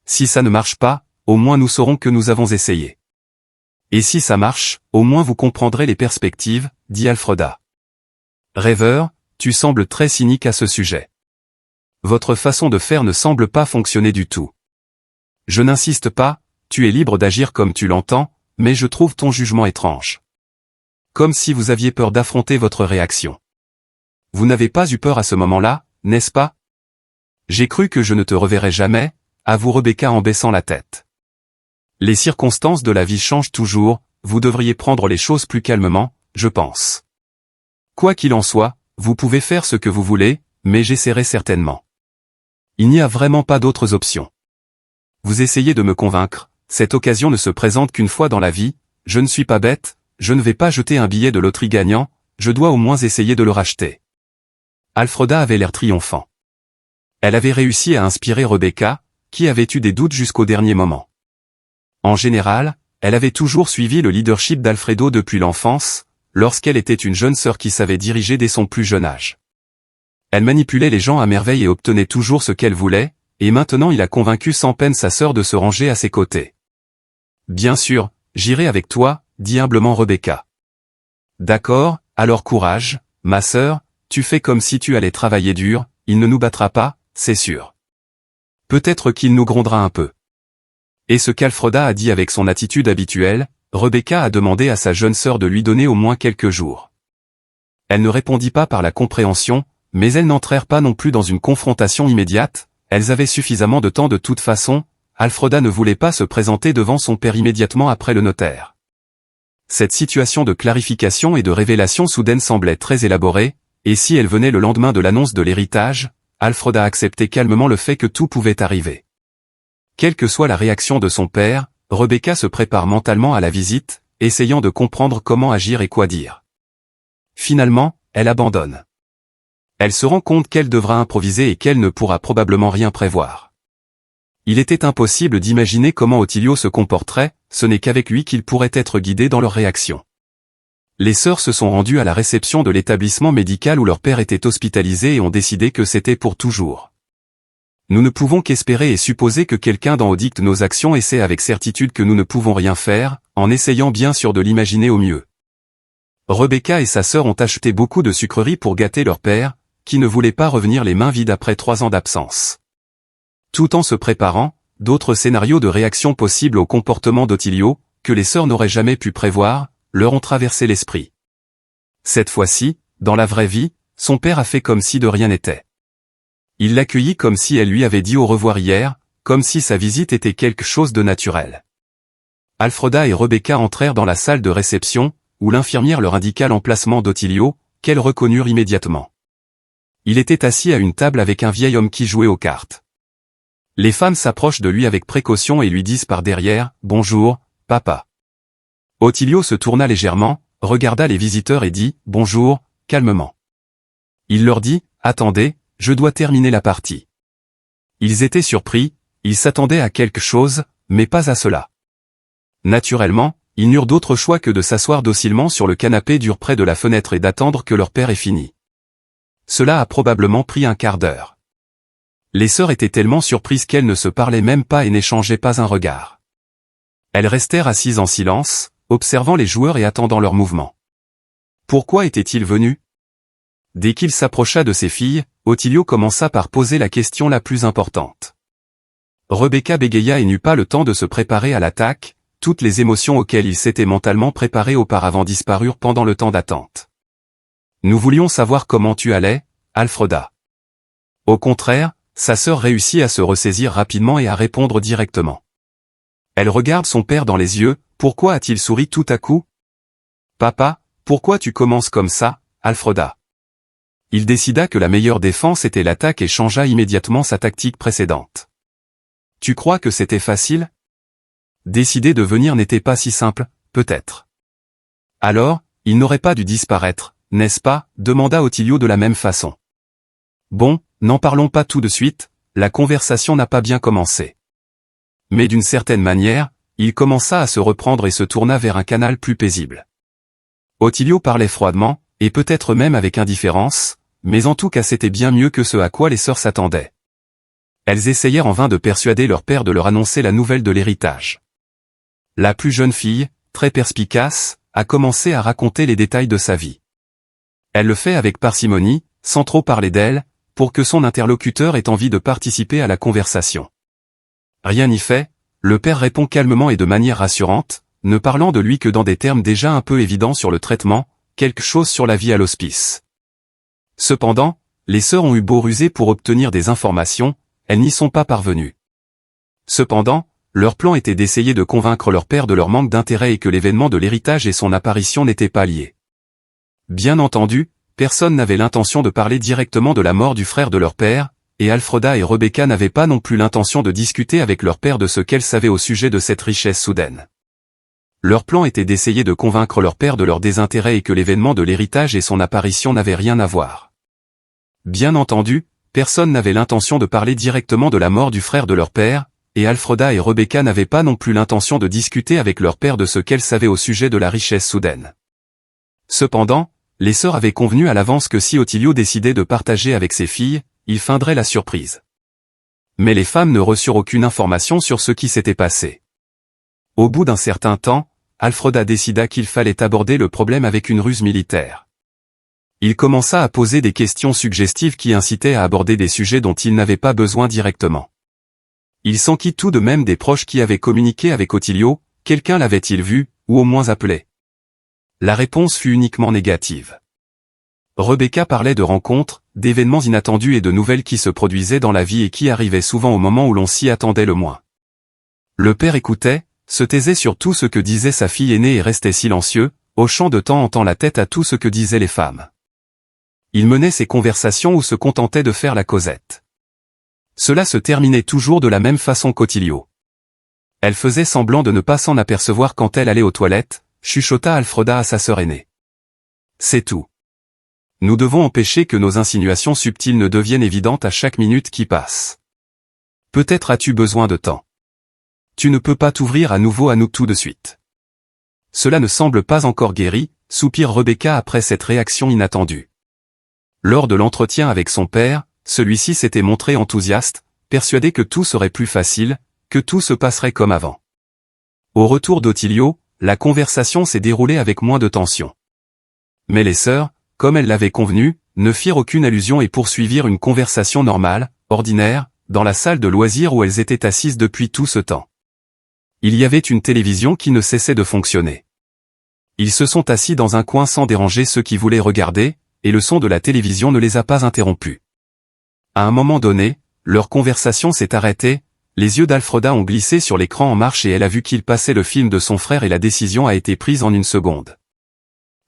Si ça ne marche pas, au moins nous saurons que nous avons essayé. Et si ça marche, au moins vous comprendrez les perspectives, dit Alfreda. Rêveur, tu sembles très cynique à ce sujet. Votre façon de faire ne semble pas fonctionner du tout. Je n'insiste pas, tu es libre d'agir comme tu l'entends, mais je trouve ton jugement étrange. Comme si vous aviez peur d'affronter votre réaction. Vous n'avez pas eu peur à ce moment-là, n'est-ce pas? J'ai cru que je ne te reverrai jamais, avoue Rebecca en baissant la tête. Les circonstances de la vie changent toujours, vous devriez prendre les choses plus calmement, je pense. Quoi qu'il en soit, vous pouvez faire ce que vous voulez, mais j'essaierai certainement. Il n'y a vraiment pas d'autres options. Vous essayez de me convaincre, cette occasion ne se présente qu'une fois dans la vie, je ne suis pas bête, je ne vais pas jeter un billet de loterie gagnant, je dois au moins essayer de le racheter. Alfreda avait l'air triomphant. Elle avait réussi à inspirer Rebecca, qui avait eu des doutes jusqu'au dernier moment. En général, elle avait toujours suivi le leadership d'Alfredo depuis l'enfance, lorsqu'elle était une jeune sœur qui savait diriger dès son plus jeune âge. Elle manipulait les gens à merveille et obtenait toujours ce qu'elle voulait, et maintenant il a convaincu sans peine sa sœur de se ranger à ses côtés. Bien sûr, j'irai avec toi, dit humblement Rebecca. D'accord, alors courage, ma sœur, tu fais comme si tu allais travailler dur, il ne nous battra pas, c'est sûr. Peut-être qu'il nous grondera un peu. Et ce qu'Alfreda a dit avec son attitude habituelle, Rebecca a demandé à sa jeune sœur de lui donner au moins quelques jours. Elle ne répondit pas par la compréhension, mais elles n'entrèrent pas non plus dans une confrontation immédiate, elles avaient suffisamment de temps de toute façon, Alfreda ne voulait pas se présenter devant son père immédiatement après le notaire. Cette situation de clarification et de révélation soudaine semblait très élaborée, et si elle venait le lendemain de l'annonce de l'héritage, Alfreda acceptait calmement le fait que tout pouvait arriver. Quelle que soit la réaction de son père, Rebecca se prépare mentalement à la visite, essayant de comprendre comment agir et quoi dire. Finalement, elle abandonne. Elle se rend compte qu'elle devra improviser et qu'elle ne pourra probablement rien prévoir. Il était impossible d'imaginer comment Ottilio se comporterait, ce n'est qu'avec lui qu'ils pourraient être guidés dans leurs réactions. Les sœurs se sont rendues à la réception de l'établissement médical où leur père était hospitalisé et ont décidé que c'était pour toujours. Nous ne pouvons qu'espérer et supposer que quelqu'un d'en haut dicte nos actions et sait avec certitude que nous ne pouvons rien faire, en essayant bien sûr de l'imaginer au mieux. Rebecca et sa sœur ont acheté beaucoup de sucreries pour gâter leur père, qui ne voulait pas revenir les mains vides après 3 ans d'absence. Tout en se préparant, d'autres scénarios de réaction possibles au comportement d'Ottilio, que les sœurs n'auraient jamais pu prévoir, leur ont traversé l'esprit. Cette fois-ci, dans la vraie vie, son père a fait comme si de rien n'était. Il l'accueillit comme si elle lui avait dit au revoir hier, comme si sa visite était quelque chose de naturel. Alfreda et Rebecca entrèrent dans la salle de réception, où l'infirmière leur indiqua l'emplacement d'Ottilio, qu'elles reconnurent immédiatement. Il était assis à une table avec un vieil homme qui jouait aux cartes. Les femmes s'approchent de lui avec précaution et lui disent par derrière, « Bonjour, papa ». Ottilio se tourna légèrement, regarda les visiteurs et dit, « Bonjour », calmement. Il leur dit, « Attendez, je dois terminer la partie ». Ils étaient surpris, ils s'attendaient à quelque chose, mais pas à cela. Naturellement, ils n'eurent d'autre choix que de s'asseoir docilement sur le canapé dur près de la fenêtre et d'attendre que leur père ait fini. Cela a probablement pris un quart d'heure. Les sœurs étaient tellement surprises qu'elles ne se parlaient même pas et n'échangeaient pas un regard. Elles restèrent assises en silence, observant les joueurs et attendant leur mouvement. Pourquoi était-il venu? Dès qu'il s'approcha de ses filles, Ottilio commença par poser la question la plus importante. Rebecca bégaya et n'eut pas le temps de se préparer à l'attaque, toutes les émotions auxquelles il s'était mentalement préparé auparavant disparurent pendant le temps d'attente. Nous voulions savoir comment tu allais, Alfreda. Au contraire, sa sœur réussit à se ressaisir rapidement et à répondre directement. Elle regarde son père dans les yeux, pourquoi a-t-il souri tout à coup? Papa, pourquoi tu commences comme ça, Alfreda? Il décida que la meilleure défense était l'attaque et changea immédiatement sa tactique précédente. Tu crois que c'était facile? Décider de venir n'était pas si simple, peut-être. Alors, il n'aurait pas dû disparaître, n'est-ce pas? Demanda Ottilio de la même façon. Bon, n'en parlons pas tout de suite, la conversation n'a pas bien commencé. Mais d'une certaine manière, il commença à se reprendre et se tourna vers un canal plus paisible. Ottilio parlait froidement, et peut-être même avec indifférence, mais en tout cas c'était bien mieux que ce à quoi les sœurs s'attendaient. Elles essayèrent en vain de persuader leur père de leur annoncer la nouvelle de l'héritage. La plus jeune fille, très perspicace, a commencé à raconter les détails de sa vie. Elle le fait avec parcimonie, sans trop parler d'elle, pour que son interlocuteur ait envie de participer à la conversation. Rien n'y fait, le père répond calmement et de manière rassurante, ne parlant de lui que dans des termes déjà un peu évidents sur le traitement, quelque chose sur la vie à l'hospice. Cependant, les sœurs ont eu beau ruser pour obtenir des informations, elles n'y sont pas parvenues. Cependant, leur plan était d'essayer de convaincre leur père de leur manque d'intérêt et que l'événement de l'héritage et son apparition n'étaient pas liés. Bien entendu, personne n'avait l'intention de parler directement de la mort du frère de leur père, et Alfreda et Rebecca n'avaient pas non plus l'intention de discuter avec leur père de ce qu'elles savaient au sujet de cette richesse soudaine. Leur plan était d'essayer de convaincre leur père de leur désintérêt et que l'événement de l'héritage et son apparition n'avaient rien à voir. Bien entendu, personne n'avait l'intention de parler directement de la mort du frère de leur père, et Alfreda et Rebecca n'avaient pas non plus l'intention de discuter avec leur père de ce qu'elles savaient au sujet de la richesse soudaine. Cependant, les sœurs avaient convenu à l'avance que si Ottilio décidait de partager avec ses filles, il feindrait la surprise. Mais les femmes ne reçurent aucune information sur ce qui s'était passé. Au bout d'un certain temps, Alfreda décida qu'il fallait aborder le problème avec une ruse militaire. Il commença à poser des questions suggestives qui incitaient à aborder des sujets dont il n'avait pas besoin directement. Il s'enquit tout de même des proches qui avaient communiqué avec Ottilio, quelqu'un l'avait-il vu, ou au moins appelé? La réponse fut uniquement négative. Rebecca parlait de rencontres, d'événements inattendus et de nouvelles qui se produisaient dans la vie et qui arrivaient souvent au moment où l'on s'y attendait le moins. Le père écoutait, se taisait sur tout ce que disait sa fille aînée et restait silencieux, hochant de temps en temps la tête à tout ce que disaient les femmes. Il menait ses conversations ou se contentait de faire la causette. Cela se terminait toujours de la même façon qu'Ottilio. Elle faisait semblant de ne pas s'en apercevoir quand elle allait aux toilettes, chuchota Alfreda à sa sœur aînée. C'est tout. Nous devons empêcher que nos insinuations subtiles ne deviennent évidentes à chaque minute qui passe. Peut-être as-tu besoin de temps. Tu ne peux pas t'ouvrir à nouveau à nous tout de suite. Cela ne semble pas encore guéri, soupire Rebecca après cette réaction inattendue. Lors de l'entretien avec son père, celui-ci s'était montré enthousiaste, persuadé que tout serait plus facile, que tout se passerait comme avant. Au retour d'Ottilio, la conversation s'est déroulée avec moins de tension. Mais les sœurs, comme elles l'avaient convenu, ne firent aucune allusion et poursuivirent une conversation normale, ordinaire, dans la salle de loisirs où elles étaient assises depuis tout ce temps. Il y avait une télévision qui ne cessait de fonctionner. Ils se sont assis dans un coin sans déranger ceux qui voulaient regarder, et le son de la télévision ne les a pas interrompus. À un moment donné, leur conversation s'est arrêtée, les yeux d'Alfreda ont glissé sur l'écran en marche et elle a vu qu'il passait le film de son frère et la décision a été prise en une seconde.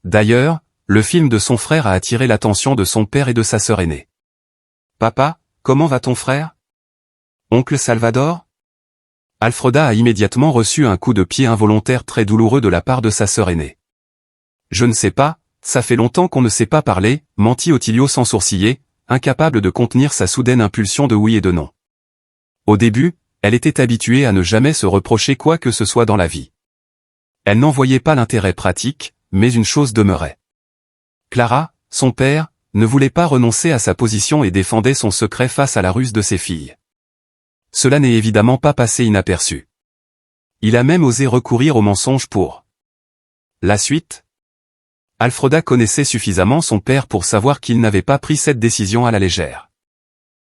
D'ailleurs, le film de son frère a attiré l'attention de son père et de sa sœur aînée. « Papa, comment va ton frère? Oncle Salvador ?» Alfreda a immédiatement reçu un coup de pied involontaire très douloureux de la part de sa sœur aînée. « Je ne sais pas, ça fait longtemps qu'on ne s'est pas parlé, » mentit Ottilio sans sourciller, incapable de contenir sa soudaine impulsion de oui et de non. Au début, elle était habituée à ne jamais se reprocher quoi que ce soit dans la vie. Elle n'en voyait pas l'intérêt pratique, mais une chose demeurait. Clara, son père, ne voulait pas renoncer à sa position et défendait son secret face à la ruse de ses filles. Cela n'est évidemment pas passé inaperçu. Il a même osé recourir au mensonge pour. La suite ? Alfreda connaissait suffisamment son père pour savoir qu'il n'avait pas pris cette décision à la légère.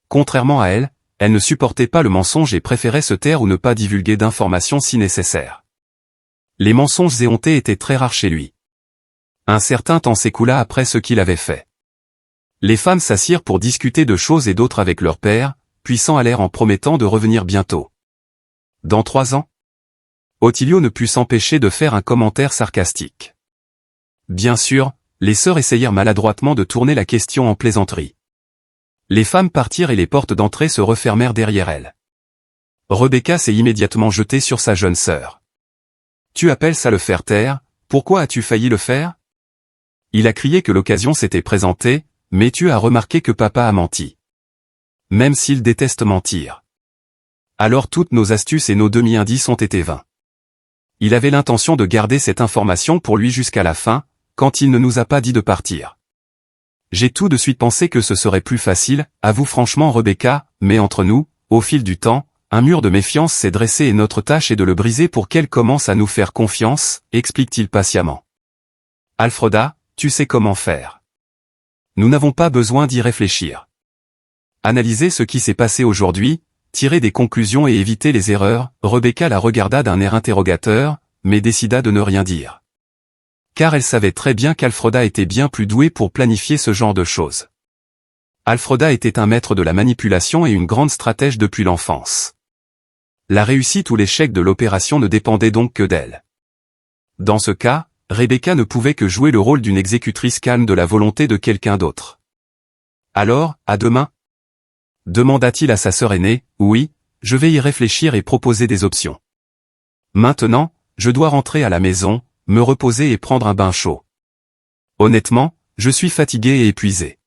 Contrairement à elle, elle ne supportait pas le mensonge et préférait se taire ou ne pas divulguer d'informations si nécessaire. Les mensonges éhontés étaient très rares chez lui. Un certain temps s'écoula après ce qu'il avait fait. Les femmes s'assirent pour discuter de choses et d'autres avec leur père, puis s'en allèrent en promettant de revenir bientôt. Dans 3 ans? Ottilio ne put s'empêcher de faire un commentaire sarcastique. Bien sûr, les sœurs essayèrent maladroitement de tourner la question en plaisanterie. Les femmes partirent et les portes d'entrée se refermèrent derrière elles. Rebecca s'est immédiatement jetée sur sa jeune sœur. « Tu appelles ça le faire taire? Pourquoi as-tu failli le faire ?» Il a crié que l'occasion s'était présentée, mais tu as remarqué que papa a menti. Même s'il déteste mentir. Alors toutes nos astuces et nos demi-indices ont été vains. Il avait l'intention de garder cette information pour lui jusqu'à la fin, quand il ne nous a pas dit de partir. J'ai tout de suite pensé que ce serait plus facile, avoue franchement Rebecca, mais entre nous, au fil du temps, un mur de méfiance s'est dressé et notre tâche est de le briser pour qu'elle commence à nous faire confiance, explique-t-il patiemment. Alfreda, tu sais comment faire. Nous n'avons pas besoin d'y réfléchir. Analyser ce qui s'est passé aujourd'hui, tirer des conclusions et éviter les erreurs, Rebecca la regarda d'un air interrogateur, mais décida de ne rien dire. Car elle savait très bien qu'Alfreda était bien plus douée pour planifier ce genre de choses. Alfreda était un maître de la manipulation et une grande stratège depuis l'enfance. La réussite ou l'échec de l'opération ne dépendait donc que d'elle. Dans ce cas, Rebecca ne pouvait que jouer le rôle d'une exécutrice calme de la volonté de quelqu'un d'autre. Alors, à demain? Demanda-t-il à sa sœur aînée. Oui, je vais y réfléchir et proposer des options. Maintenant, je dois rentrer à la maison, me reposer et prendre un bain chaud. Honnêtement, je suis fatigué et épuisé.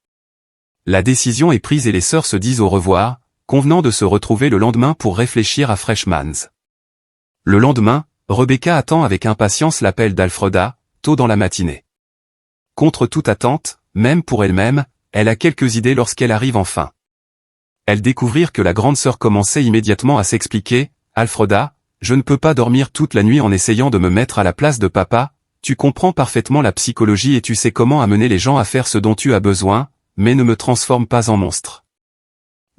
La décision est prise et les sœurs se disent au revoir, convenant de se retrouver le lendemain pour réfléchir à Freshmans. Le lendemain, Rebecca attend avec impatience l'appel d'Alfreda, tôt dans la matinée. Contre toute attente, même pour elle-même, elle a quelques idées lorsqu'elle arrive enfin. Elles découvrirent que la grande sœur commençait immédiatement à s'expliquer. « Alfreda, je ne peux pas dormir toute la nuit en essayant de me mettre à la place de papa, tu comprends parfaitement la psychologie et tu sais comment amener les gens à faire ce dont tu as besoin, mais ne me transforme pas en monstre. »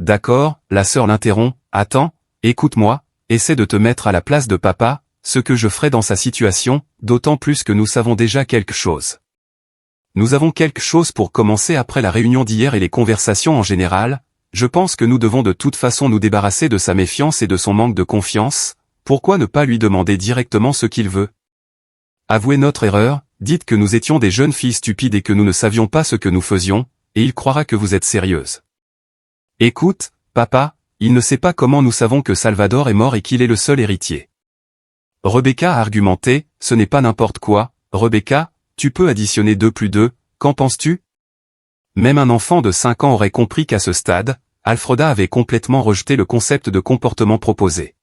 D'accord, la sœur l'interrompt. « Attends, écoute-moi, essaie de te mettre à la place de papa, ce que je ferai dans sa situation, d'autant plus que nous savons déjà quelque chose. Nous avons quelque chose pour commencer après la réunion d'hier et les conversations en général. Je pense que nous devons de toute façon nous débarrasser de sa méfiance et de son manque de confiance. Pourquoi ne pas lui demander directement ce qu'il veut? Avouez notre erreur, dites que nous étions des jeunes filles stupides et que nous ne savions pas ce que nous faisions, et il croira que vous êtes sérieuse. Écoute, papa, il ne sait pas comment nous savons que Salvador est mort et qu'il est le seul héritier. Rebecca a argumenté, ce n'est pas n'importe quoi. Rebecca, tu peux additionner 2 plus 2, qu'en penses-tu? Même un enfant de 5 ans aurait compris qu'à ce stade, Alfreda avait complètement rejeté le concept de comportement proposé.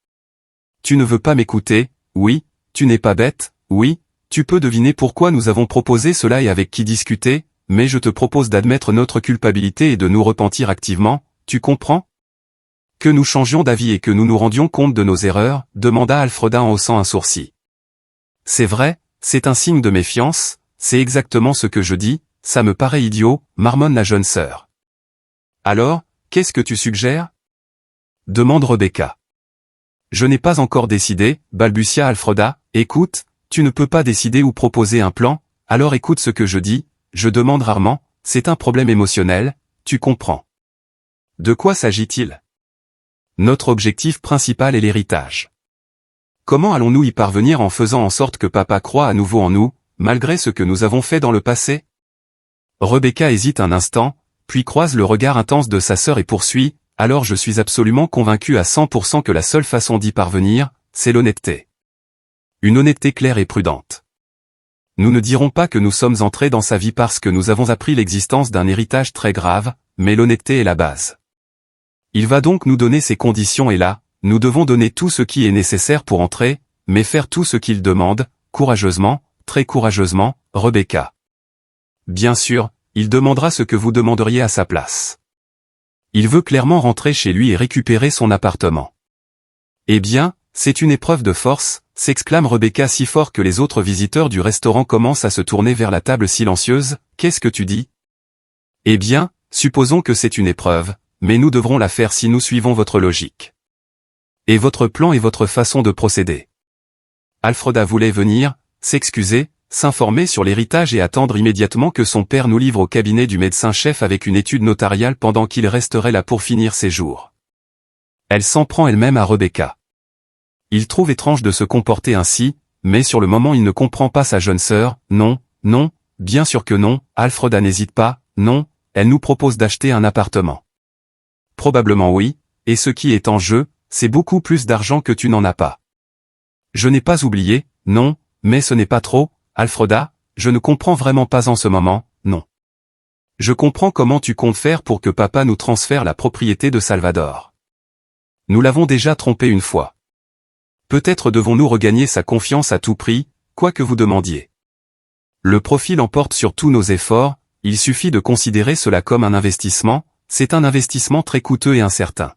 Tu ne veux pas m'écouter? Oui, tu n'es pas bête, oui, tu peux deviner pourquoi nous avons proposé cela et avec qui discuter, mais je te propose d'admettre notre culpabilité et de nous repentir activement, tu comprends? Que nous changions d'avis et que nous nous rendions compte de nos erreurs, demanda Alfreda en haussant un sourcil. C'est vrai, c'est un signe de méfiance, c'est exactement ce que je dis, ça me paraît idiot, marmonne la jeune sœur. Alors, qu'est-ce que tu suggères? Demande Rebecca. Je n'ai pas encore décidé, balbutia Alfreda. Écoute, tu ne peux pas décider ou proposer un plan, alors écoute ce que je dis, je demande rarement, c'est un problème émotionnel, tu comprends. De quoi s'agit-il? Notre objectif principal est l'héritage. Comment allons-nous y parvenir en faisant en sorte que papa croie à nouveau en nous, malgré ce que nous avons fait dans le passé? Rebecca hésite un instant, puis croise le regard intense de sa sœur et poursuit. Alors je suis absolument convaincu à 100% que la seule façon d'y parvenir, c'est l'honnêteté. Une honnêteté claire et prudente. Nous ne dirons pas que nous sommes entrés dans sa vie parce que nous avons appris l'existence d'un héritage très grave, mais l'honnêteté est la base. Il va donc nous donner ses conditions et là, nous devons donner tout ce qui est nécessaire pour entrer, mais faire tout ce qu'il demande, courageusement, très courageusement, Rebecca. Bien sûr, il demandera ce que vous demanderiez à sa place. Il veut clairement rentrer chez lui et récupérer son appartement. Eh bien, c'est une épreuve de force, s'exclame Rebecca si fort que les autres visiteurs du restaurant commencent à se tourner vers la table silencieuse. Qu'est-ce que tu dis? Eh bien, supposons que c'est une épreuve, mais nous devrons la faire si nous suivons votre logique. Et votre plan et votre façon de procéder. Alfreda voulait venir, s'excuser, s'informer sur l'héritage et attendre immédiatement que son père nous livre au cabinet du médecin-chef avec une étude notariale pendant qu'il resterait là pour finir ses jours. Elle s'en prend elle-même à Rebecca. Il trouve étrange de se comporter ainsi, mais sur le moment il ne comprend pas sa jeune sœur. Non, non, bien sûr que non, Alfreda n'hésite pas, non, elle nous propose d'acheter un appartement. Probablement oui, et ce qui est en jeu, c'est beaucoup plus d'argent que tu n'en as pas. Je n'ai pas oublié, non, mais ce n'est pas trop, Alfreda, je ne comprends vraiment pas en ce moment, non. Je comprends comment tu comptes faire pour que papa nous transfère la propriété de Salvador. Nous l'avons déjà trompé une fois. Peut-être devons-nous regagner sa confiance à tout prix, quoi que vous demandiez. Le profit l'emporte sur tous nos efforts, il suffit de considérer cela comme un investissement, c'est un investissement très coûteux et incertain.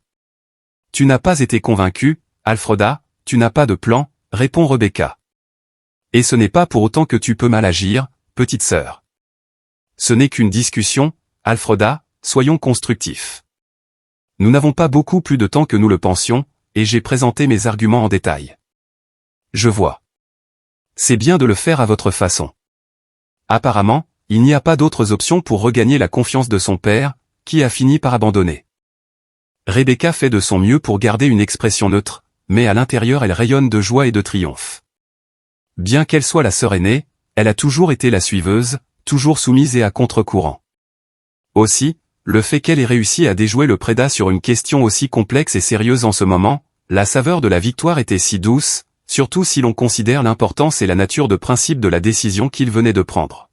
Tu n'as pas été convaincu, Alfreda, tu n'as pas de plan, répond Rebecca. Et ce n'est pas pour autant que tu peux mal agir, petite sœur. Ce n'est qu'une discussion, Alfreda, soyons constructifs. Nous n'avons pas beaucoup plus de temps que nous le pensions, et j'ai présenté mes arguments en détail. Je vois. C'est bien de le faire à votre façon. Apparemment, il n'y a pas d'autres options pour regagner la confiance de son père, qui a fini par abandonner. Rebecca fait de son mieux pour garder une expression neutre, mais à l'intérieur elle rayonne de joie et de triomphe. Bien qu'elle soit la sœur aînée, elle a toujours été la suiveuse, toujours soumise et à contre-courant. Aussi, le fait qu'elle ait réussi à déjouer le prédat sur une question aussi complexe et sérieuse en ce moment, la saveur de la victoire était si douce, surtout si l'on considère l'importance et la nature de principe de la décision qu'il venait de prendre.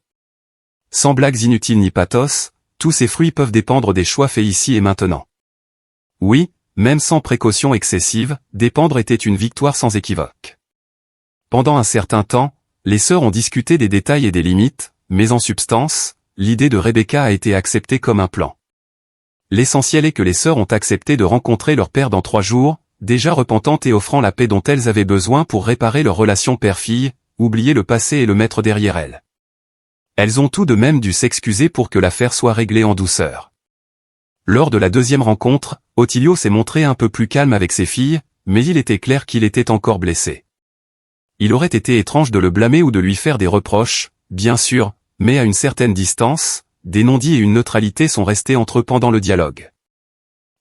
Sans blagues inutiles ni pathos, tous ces fruits peuvent dépendre des choix faits ici et maintenant. Oui, même sans précaution excessive, dépendre était une victoire sans équivoque. Pendant un certain temps, les sœurs ont discuté des détails et des limites, mais en substance, l'idée de Rebecca a été acceptée comme un plan. L'essentiel est que les sœurs ont accepté de rencontrer leur père dans 3 jours, déjà repentantes et offrant la paix dont elles avaient besoin pour réparer leur relation père-fille, oublier le passé et le mettre derrière elles. Elles ont tout de même dû s'excuser pour que l'affaire soit réglée en douceur. Lors de la 2e rencontre, Otilio s'est montré un peu plus calme avec ses filles, mais il était clair qu'il était encore blessé. Il aurait été étrange de le blâmer ou de lui faire des reproches, bien sûr, mais à une certaine distance, des non-dits et une neutralité sont restés entre eux pendant le dialogue.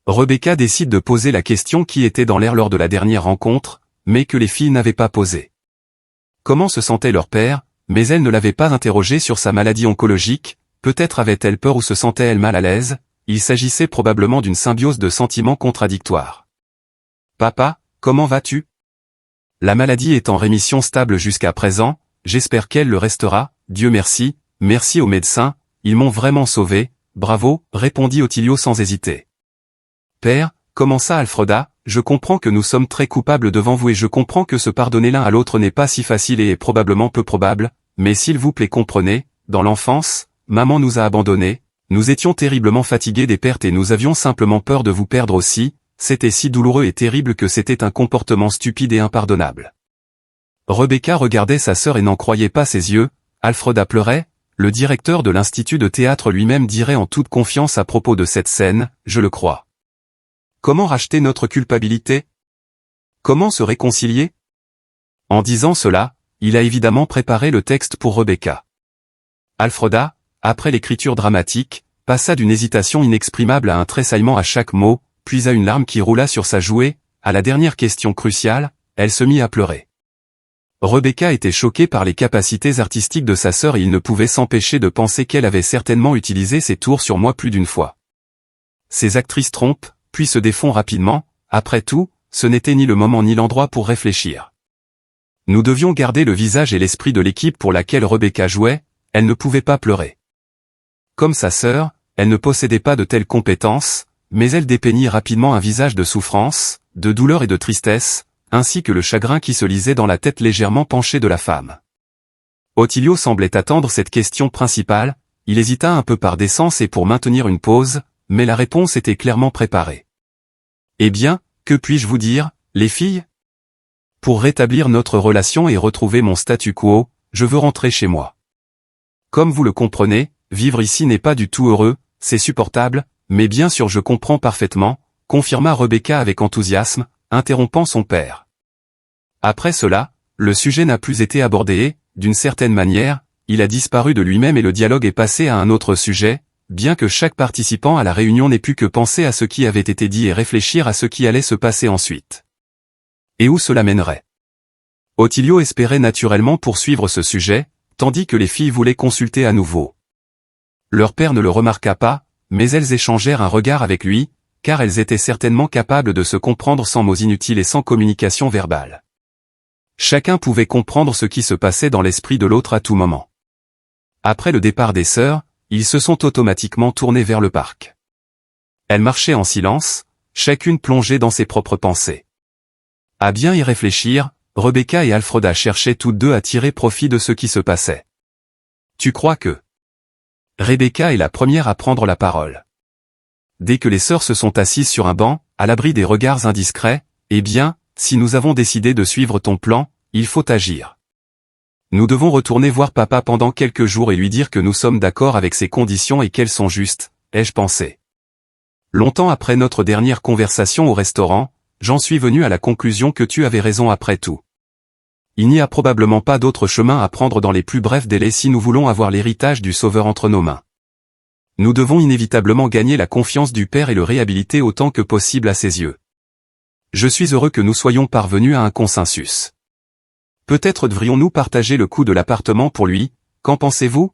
Rebecca décide de poser la question qui était dans l'air lors de la dernière rencontre, mais que les filles n'avaient pas posée. Comment se sentait leur père, mais elle ne l'avait pas interrogé sur sa maladie oncologique, peut-être avait-elle peur ou se sentait-elle mal à l'aise, il s'agissait probablement d'une symbiose de sentiments contradictoires. « Papa, comment vas-tu ? La maladie est en rémission stable jusqu'à présent, j'espère qu'elle le restera, Dieu merci, merci aux médecins, ils m'ont vraiment sauvé, bravo, répondit Otilio sans hésiter. Père, comment ça Alfreda, je comprends que nous sommes très coupables devant vous et je comprends que se pardonner l'un à l'autre n'est pas si facile et est probablement peu probable, mais s'il vous plaît comprenez, dans l'enfance, maman nous a abandonnés, nous étions terriblement fatigués des pertes et nous avions simplement peur de vous perdre aussi, c'était si douloureux et terrible que c'était un comportement stupide et impardonnable. Rebecca regardait sa sœur et n'en croyait pas ses yeux, Alfreda pleurait, le directeur de l'institut de théâtre lui-même dirait en toute confiance à propos de cette scène, je le crois. Comment racheter notre culpabilité? Comment se réconcilier? En disant cela, il a évidemment préparé le texte pour Rebecca. Alfreda, après l'écriture dramatique, passa d'une hésitation inexprimable à un tressaillement à chaque mot, puis à une larme qui roula sur sa jouée, à la dernière question cruciale, elle se mit à pleurer. Rebecca était choquée par les capacités artistiques de sa sœur et il ne pouvait s'empêcher de penser qu'elle avait certainement utilisé ses tours sur moi plus d'une fois. Ces actrices trompent, puis se défont rapidement, après tout, ce n'était ni le moment ni l'endroit pour réfléchir. Nous devions garder le visage et l'esprit de l'équipe pour laquelle Rebecca jouait, elle ne pouvait pas pleurer. Comme sa sœur, elle ne possédait pas de telles compétences, mais elle dépeignit rapidement un visage de souffrance, de douleur et de tristesse, ainsi que le chagrin qui se lisait dans la tête légèrement penchée de la femme. Otilio semblait attendre cette question principale, il hésita un peu par décence et pour maintenir une pause, mais la réponse était clairement préparée. Eh bien, que puis-je vous dire, les filles ? Pour rétablir notre relation et retrouver mon statu quo, je veux rentrer chez moi. Comme vous le comprenez, vivre ici n'est pas du tout heureux, c'est supportable, mais bien sûr je comprends parfaitement, confirma Rebecca avec enthousiasme, interrompant son père. Après cela, le sujet n'a plus été abordé et, d'une certaine manière, il a disparu de lui-même et le dialogue est passé à un autre sujet, bien que chaque participant à la réunion n'ait pu que penser à ce qui avait été dit et réfléchir à ce qui allait se passer ensuite. Et où cela mènerait? Ottilio espérait naturellement poursuivre ce sujet, tandis que les filles voulaient consulter à nouveau. Leur père ne le remarqua pas, mais elles échangèrent un regard avec lui, car elles étaient certainement capables de se comprendre sans mots inutiles et sans communication verbale. Chacun pouvait comprendre ce qui se passait dans l'esprit de l'autre à tout moment. Après le départ des sœurs, ils se sont automatiquement tournés vers le parc. Elles marchaient en silence, chacune plongée dans ses propres pensées. À bien y réfléchir, Rebecca et Alfreda cherchaient toutes deux à tirer profit de ce qui se passait. Tu crois que... Rebecca est la première à prendre la parole. Dès que les sœurs se sont assises sur un banc, à l'abri des regards indiscrets, eh bien, si nous avons décidé de suivre ton plan, il faut agir. Nous devons retourner voir papa pendant quelques jours et lui dire que nous sommes d'accord avec ses conditions et qu'elles sont justes, ai-je pensé. Longtemps après notre dernière conversation au restaurant, j'en suis venu à la conclusion que tu avais raison après tout. Il n'y a probablement pas d'autre chemin à prendre dans les plus brefs délais si nous voulons avoir l'héritage du Sauveur entre nos mains. Nous devons inévitablement gagner la confiance du Père et le réhabiliter autant que possible à ses yeux. Je suis heureux que nous soyons parvenus à un consensus. Peut-être devrions-nous partager le coût de l'appartement pour lui, qu'en pensez-vous?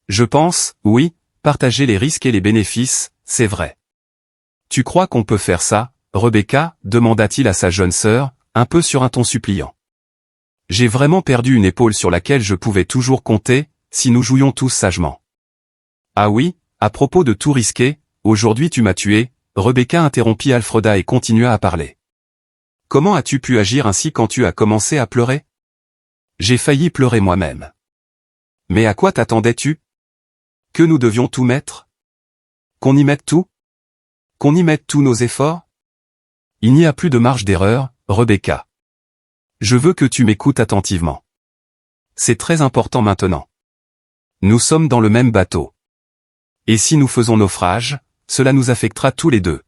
Je pense, oui, partager les risques et les bénéfices, c'est vrai. Tu crois qu'on peut faire ça, Rebecca, demanda-t-il à sa jeune sœur, un peu sur un ton suppliant. J'ai vraiment perdu une épaule sur laquelle je pouvais toujours compter, si nous jouions tous sagement. Ah oui, à propos de tout risquer, aujourd'hui tu m'as tué, Rebecca interrompit Alfreda et continua à parler. Comment as-tu pu agir ainsi quand tu as commencé à pleurer? J'ai failli pleurer moi-même. Mais à quoi t'attendais-tu? Que nous devions tout mettre? Qu'on y mette tout? Qu'on y mette tous nos efforts? Il n'y a plus de marge d'erreur, Rebecca. Je veux que tu m'écoutes attentivement. C'est très important maintenant. Nous sommes dans le même bateau. Et si nous faisons naufrage, cela nous affectera tous les deux.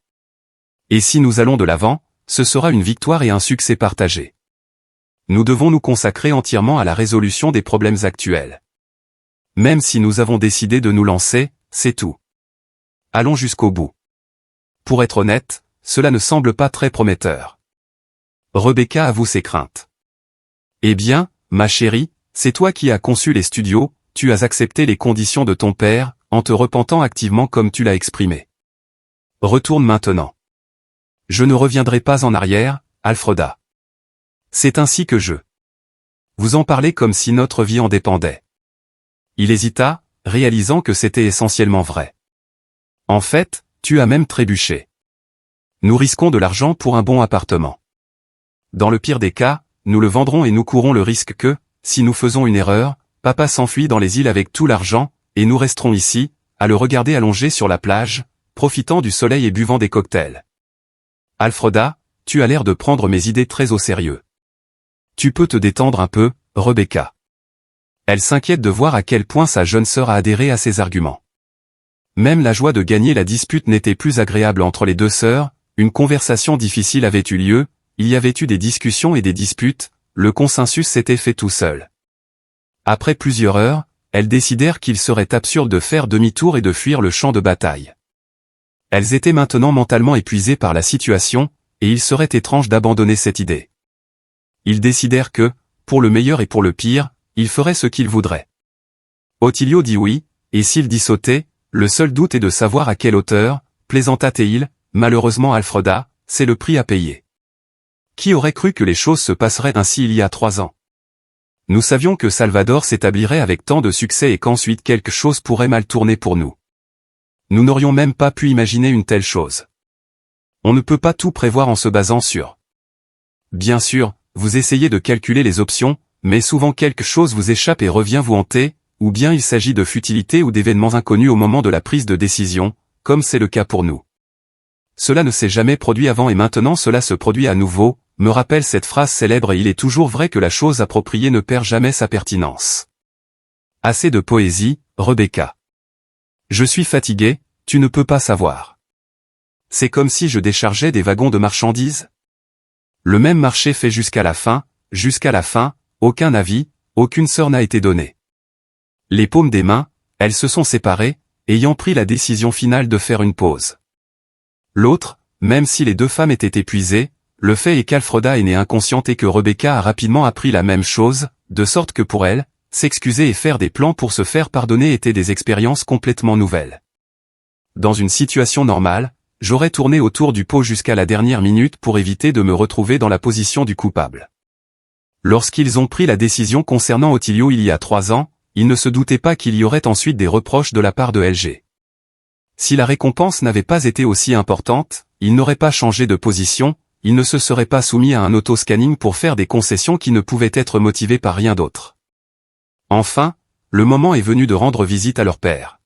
Et si nous allons de l'avant, ce sera une victoire et un succès partagé. Nous devons nous consacrer entièrement à la résolution des problèmes actuels. Même si nous avons décidé de nous lancer, c'est tout. Allons jusqu'au bout. Pour être honnête, cela ne semble pas très prometteur. Rebecca avoue ses craintes. Eh bien, ma chérie, c'est toi qui as conçu les studios, tu as accepté les conditions de ton père, en te repentant activement comme tu l'as exprimé. Retourne maintenant. Je ne reviendrai pas en arrière, Alfreda. C'est ainsi que je... Vous en parlez comme si notre vie en dépendait. Il hésita, réalisant que c'était essentiellement vrai. En fait, tu as même trébuché. Nous risquons de l'argent pour un bon appartement. Dans le pire des cas, nous le vendrons et nous courons le risque que, si nous faisons une erreur, papa s'enfuit dans les îles avec tout l'argent, et nous resterons ici, à le regarder allongé sur la plage, profitant du soleil et buvant des cocktails. Alfreda, tu as l'air de prendre mes idées très au sérieux. Tu peux te détendre un peu, Rebecca. Elle s'inquiète de voir à quel point sa jeune sœur a adhéré à ses arguments. Même la joie de gagner la dispute n'était plus agréable entre les deux sœurs, une conversation difficile avait eu lieu, il y avait eu des discussions et des disputes, le consensus s'était fait tout seul. Après plusieurs heures, elles décidèrent qu'il serait absurde de faire demi-tour et de fuir le champ de bataille. Elles étaient maintenant mentalement épuisées par la situation, et il serait étrange d'abandonner cette idée. Ils décidèrent que, pour le meilleur et pour le pire, ils feraient ce qu'ils voudraient. Ottilio dit oui, et s'il dit sauter, le seul doute est de savoir à quelle hauteur, plaisanta-t-il, malheureusement Alfreda, c'est le prix à payer. Qui aurait cru que les choses se passeraient ainsi il y a 3 ans? Nous savions que Salvador s'établirait avec tant de succès et qu'ensuite quelque chose pourrait mal tourner pour nous. Nous n'aurions même pas pu imaginer une telle chose. On ne peut pas tout prévoir en se basant sur. Bien sûr, vous essayez de calculer les options, mais souvent quelque chose vous échappe et revient vous hanter, ou bien il s'agit de futilités ou d'événements inconnus au moment de la prise de décision, comme c'est le cas pour nous. Cela ne s'est jamais produit avant et maintenant cela se produit à nouveau, me rappelle cette phrase célèbre et il est toujours vrai que la chose appropriée ne perd jamais sa pertinence. Assez de poésie, Rebecca. Je suis fatigué, tu ne peux pas savoir. C'est comme si je déchargeais des wagons de marchandises. Le même marché fait jusqu'à la fin, aucun avis, aucune sœur n'a été donnée. Les paumes des mains, elles se sont séparées, ayant pris la décision finale de faire une pause. L'autre, même si les deux femmes étaient épuisées, le fait est qu'Alfreda est née inconsciente et que Rebecca a rapidement appris la même chose, de sorte que pour elle, s'excuser et faire des plans pour se faire pardonner étaient des expériences complètement nouvelles. Dans une situation normale, j'aurais tourné autour du pot jusqu'à la dernière minute pour éviter de me retrouver dans la position du coupable. Lorsqu'ils ont pris la décision concernant Ottilio il y a 3 ans, ils ne se doutaient pas qu'il y aurait ensuite des reproches de la part de LG. Si la récompense n'avait pas été aussi importante, ils n'auraient pas changé de position, ils ne se seraient pas soumis à un auto-scanning pour faire des concessions qui ne pouvaient être motivées par rien d'autre. Enfin, le moment est venu de rendre visite à leur père.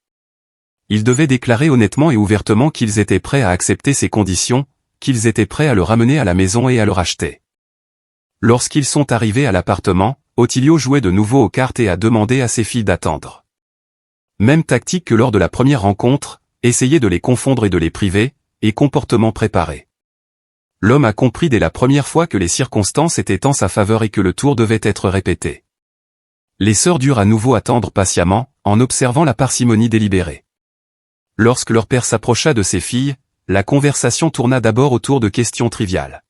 Ils devaient déclarer honnêtement et ouvertement qu'ils étaient prêts à accepter ces conditions, qu'ils étaient prêts à le ramener à la maison et à le racheter. Lorsqu'ils sont arrivés à l'appartement, Ottilio jouait de nouveau aux cartes et a demandé à ses filles d'attendre. Même tactique que lors de la première rencontre, essayer de les confondre et de les priver, et comportement préparé. L'homme a compris dès la première fois que les circonstances étaient en sa faveur et que le tour devait être répété. Les sœurs durent à nouveau attendre patiemment, en observant la parcimonie délibérée. Lorsque leur père s'approcha de ses filles, la conversation tourna d'abord autour de questions triviales.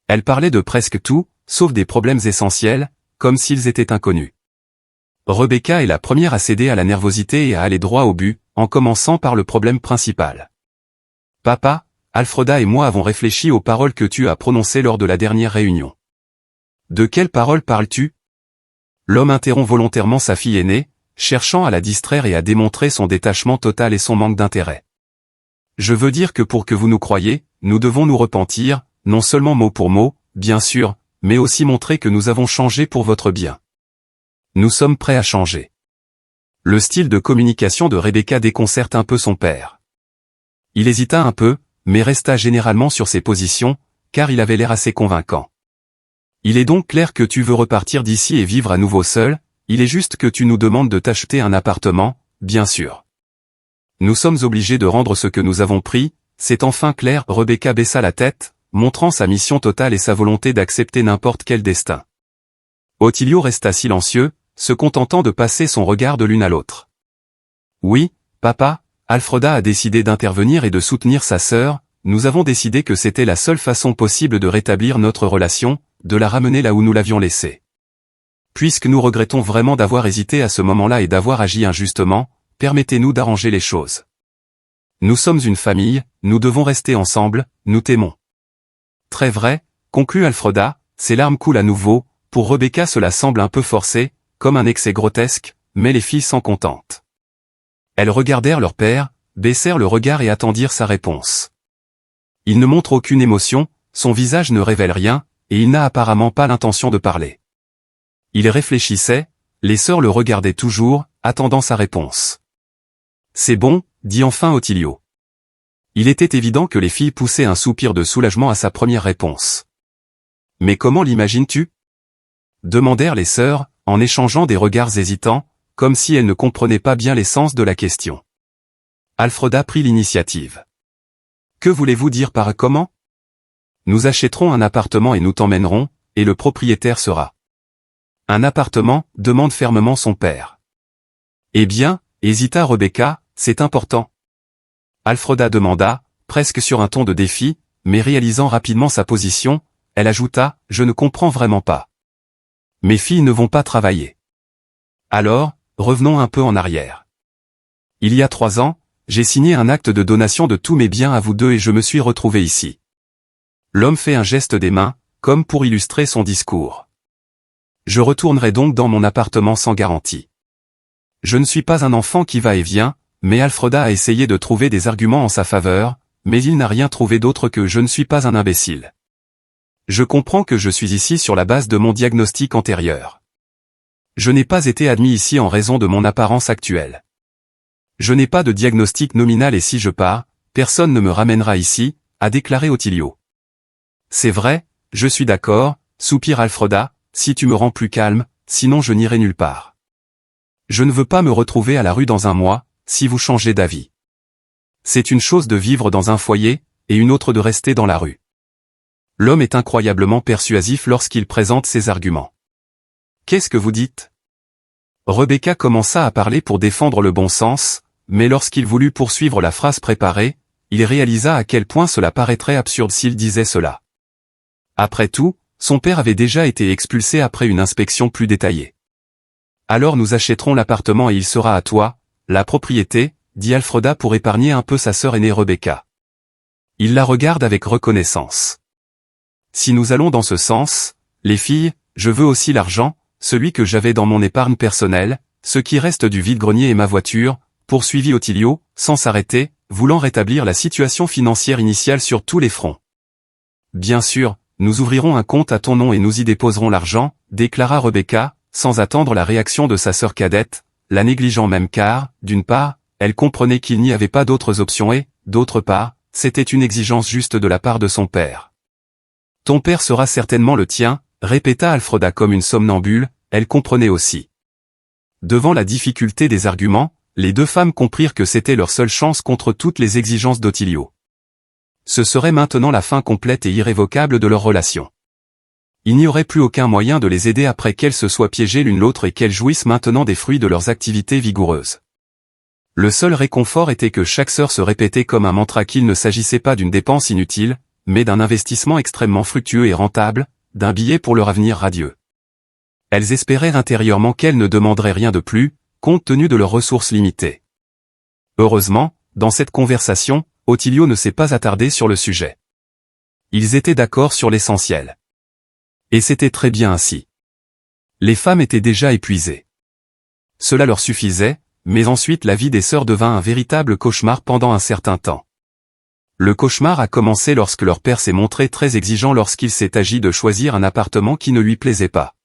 Elle parlait de presque tout, sauf des problèmes essentiels, comme s'ils étaient inconnus. Rebecca est la première à céder à la nervosité et à aller droit au but, en commençant par le problème principal. « Papa, Alfreda et moi avons réfléchi aux paroles que tu as prononcées lors de la dernière réunion. » « De quelles paroles parles-tu » L'homme interrompt volontairement sa fille aînée, cherchant à la distraire et à démontrer son détachement total et son manque d'intérêt. « Je veux dire que pour que vous nous croyiez, nous devons nous repentir, non seulement mot pour mot, bien sûr, mais aussi montrer que nous avons changé pour votre bien. Nous sommes prêts à changer. » Le style de communication de Rebecca déconcerte un peu son père. Il hésita un peu, mais resta généralement sur ses positions, car il avait l'air assez convaincant. « Il est donc clair que tu veux repartir d'ici et vivre à nouveau seul, il est juste que tu nous demandes de t'acheter un appartement, bien sûr. Nous sommes obligés de rendre ce que nous avons pris, c'est enfin clair. » Rebecca baissa la tête, montrant sa mission totale et sa volonté d'accepter n'importe quel destin. Ottilio resta silencieux, se contentant de passer son regard de l'une à l'autre. « Oui, papa, Alfreda a décidé d'intervenir et de soutenir sa sœur, nous avons décidé que c'était la seule façon possible de rétablir notre relation, de la ramener là où nous l'avions laissée. Puisque nous regrettons vraiment d'avoir hésité à ce moment-là et d'avoir agi injustement, permettez-nous d'arranger les choses. Nous sommes une famille, nous devons rester ensemble, nous t'aimons. » Très vrai, conclut Alfreda, ses larmes coulent à nouveau, pour Rebecca cela semble un peu forcé, comme un excès grotesque, mais les filles s'en contentent. Elles regardèrent leur père, baissèrent le regard et attendirent sa réponse. Il ne montre aucune émotion, son visage ne révèle rien, et il n'a apparemment pas l'intention de parler. Il réfléchissait, les sœurs le regardaient toujours, attendant sa réponse. « C'est bon, » dit enfin Ottilio. Il était évident que les filles poussaient un soupir de soulagement à sa première réponse. « Mais comment l'imagines-tu » demandèrent les sœurs, en échangeant des regards hésitants, comme si elles ne comprenaient pas bien l'essence de la question. Alfreda prit l'initiative. « Que voulez-vous dire par comment ? Nous achèterons un appartement et nous t'emmènerons, et le propriétaire sera. » « Un appartement » demande fermement son père. « Eh bien, hésita Rebecca, c'est important. » Alfreda demanda, presque sur un ton de défi, mais réalisant rapidement sa position, elle ajouta, « Je ne comprends vraiment pas. Mes filles ne vont pas travailler. » Alors, revenons un peu en arrière. Il y a 3 ans, j'ai signé un acte de donation de tous mes biens à vous deux et je me suis retrouvé ici. L'homme fait un geste des mains, comme pour illustrer son discours. Je retournerai donc dans mon appartement sans garantie. Je ne suis pas un enfant qui va et vient, mais Alfreda a essayé de trouver des arguments en sa faveur, mais il n'a rien trouvé d'autre que je ne suis pas un imbécile. Je comprends que je suis ici sur la base de mon diagnostic antérieur. Je n'ai pas été admis ici en raison de mon apparence actuelle. Je n'ai pas de diagnostic nominal et si je pars, personne ne me ramènera ici, a déclaré Ottilio. C'est vrai, je suis d'accord, soupire Alfreda, si tu me rends plus calme, sinon je n'irai nulle part. Je ne veux pas me retrouver à la rue dans un mois, si vous changez d'avis. C'est une chose de vivre dans un foyer, et une autre de rester dans la rue. L'homme est incroyablement persuasif lorsqu'il présente ses arguments. Qu'est-ce que vous dites? Rebecca commença à parler pour défendre le bon sens, mais lorsqu'il voulut poursuivre la phrase préparée, il réalisa à quel point cela paraîtrait absurde s'il disait cela. Après tout, son père avait déjà été expulsé après une inspection plus détaillée. Alors nous achèterons l'appartement et il sera à toi, la propriété, dit Alfreda pour épargner un peu sa sœur aînée Rebecca. Il la regarde avec reconnaissance. Si nous allons dans ce sens, les filles, je veux aussi l'argent, celui que j'avais dans mon épargne personnelle, ce qui reste du vide-grenier et ma voiture, poursuivit Ottilio, sans s'arrêter, voulant rétablir la situation financière initiale sur tous les fronts. Bien sûr, nous ouvrirons un compte à ton nom et nous y déposerons l'argent, déclara Rebecca, sans attendre la réaction de sa sœur cadette, la négligeant même car, d'une part, elle comprenait qu'il n'y avait pas d'autres options et, d'autre part, c'était une exigence juste de la part de son père. Ton père sera certainement le tien, répéta Alfreda comme une somnambule, elle comprenait aussi. Devant la difficulté des arguments, les deux femmes comprirent que c'était leur seule chance contre toutes les exigences d'Ottilio. Ce serait maintenant la fin complète et irrévocable de leur relation. Il n'y aurait plus aucun moyen de les aider après qu'elles se soient piégées l'une l'autre et qu'elles jouissent maintenant des fruits de leurs activités vigoureuses. Le seul réconfort était que chaque sœur se répétait comme un mantra qu'il ne s'agissait pas d'une dépense inutile, mais d'un investissement extrêmement fructueux et rentable, d'un billet pour leur avenir radieux. Elles espéraient intérieurement qu'elles ne demanderaient rien de plus, compte tenu de leurs ressources limitées. Heureusement, dans cette conversation, Ottilio ne s'est pas attardé sur le sujet. Ils étaient d'accord sur l'essentiel. Et c'était très bien ainsi. Les femmes étaient déjà épuisées. Cela leur suffisait, mais ensuite la vie des sœurs devint un véritable cauchemar pendant un certain temps. Le cauchemar a commencé lorsque leur père s'est montré très exigeant lorsqu'il s'est agi de choisir un appartement qui ne lui plaisait pas.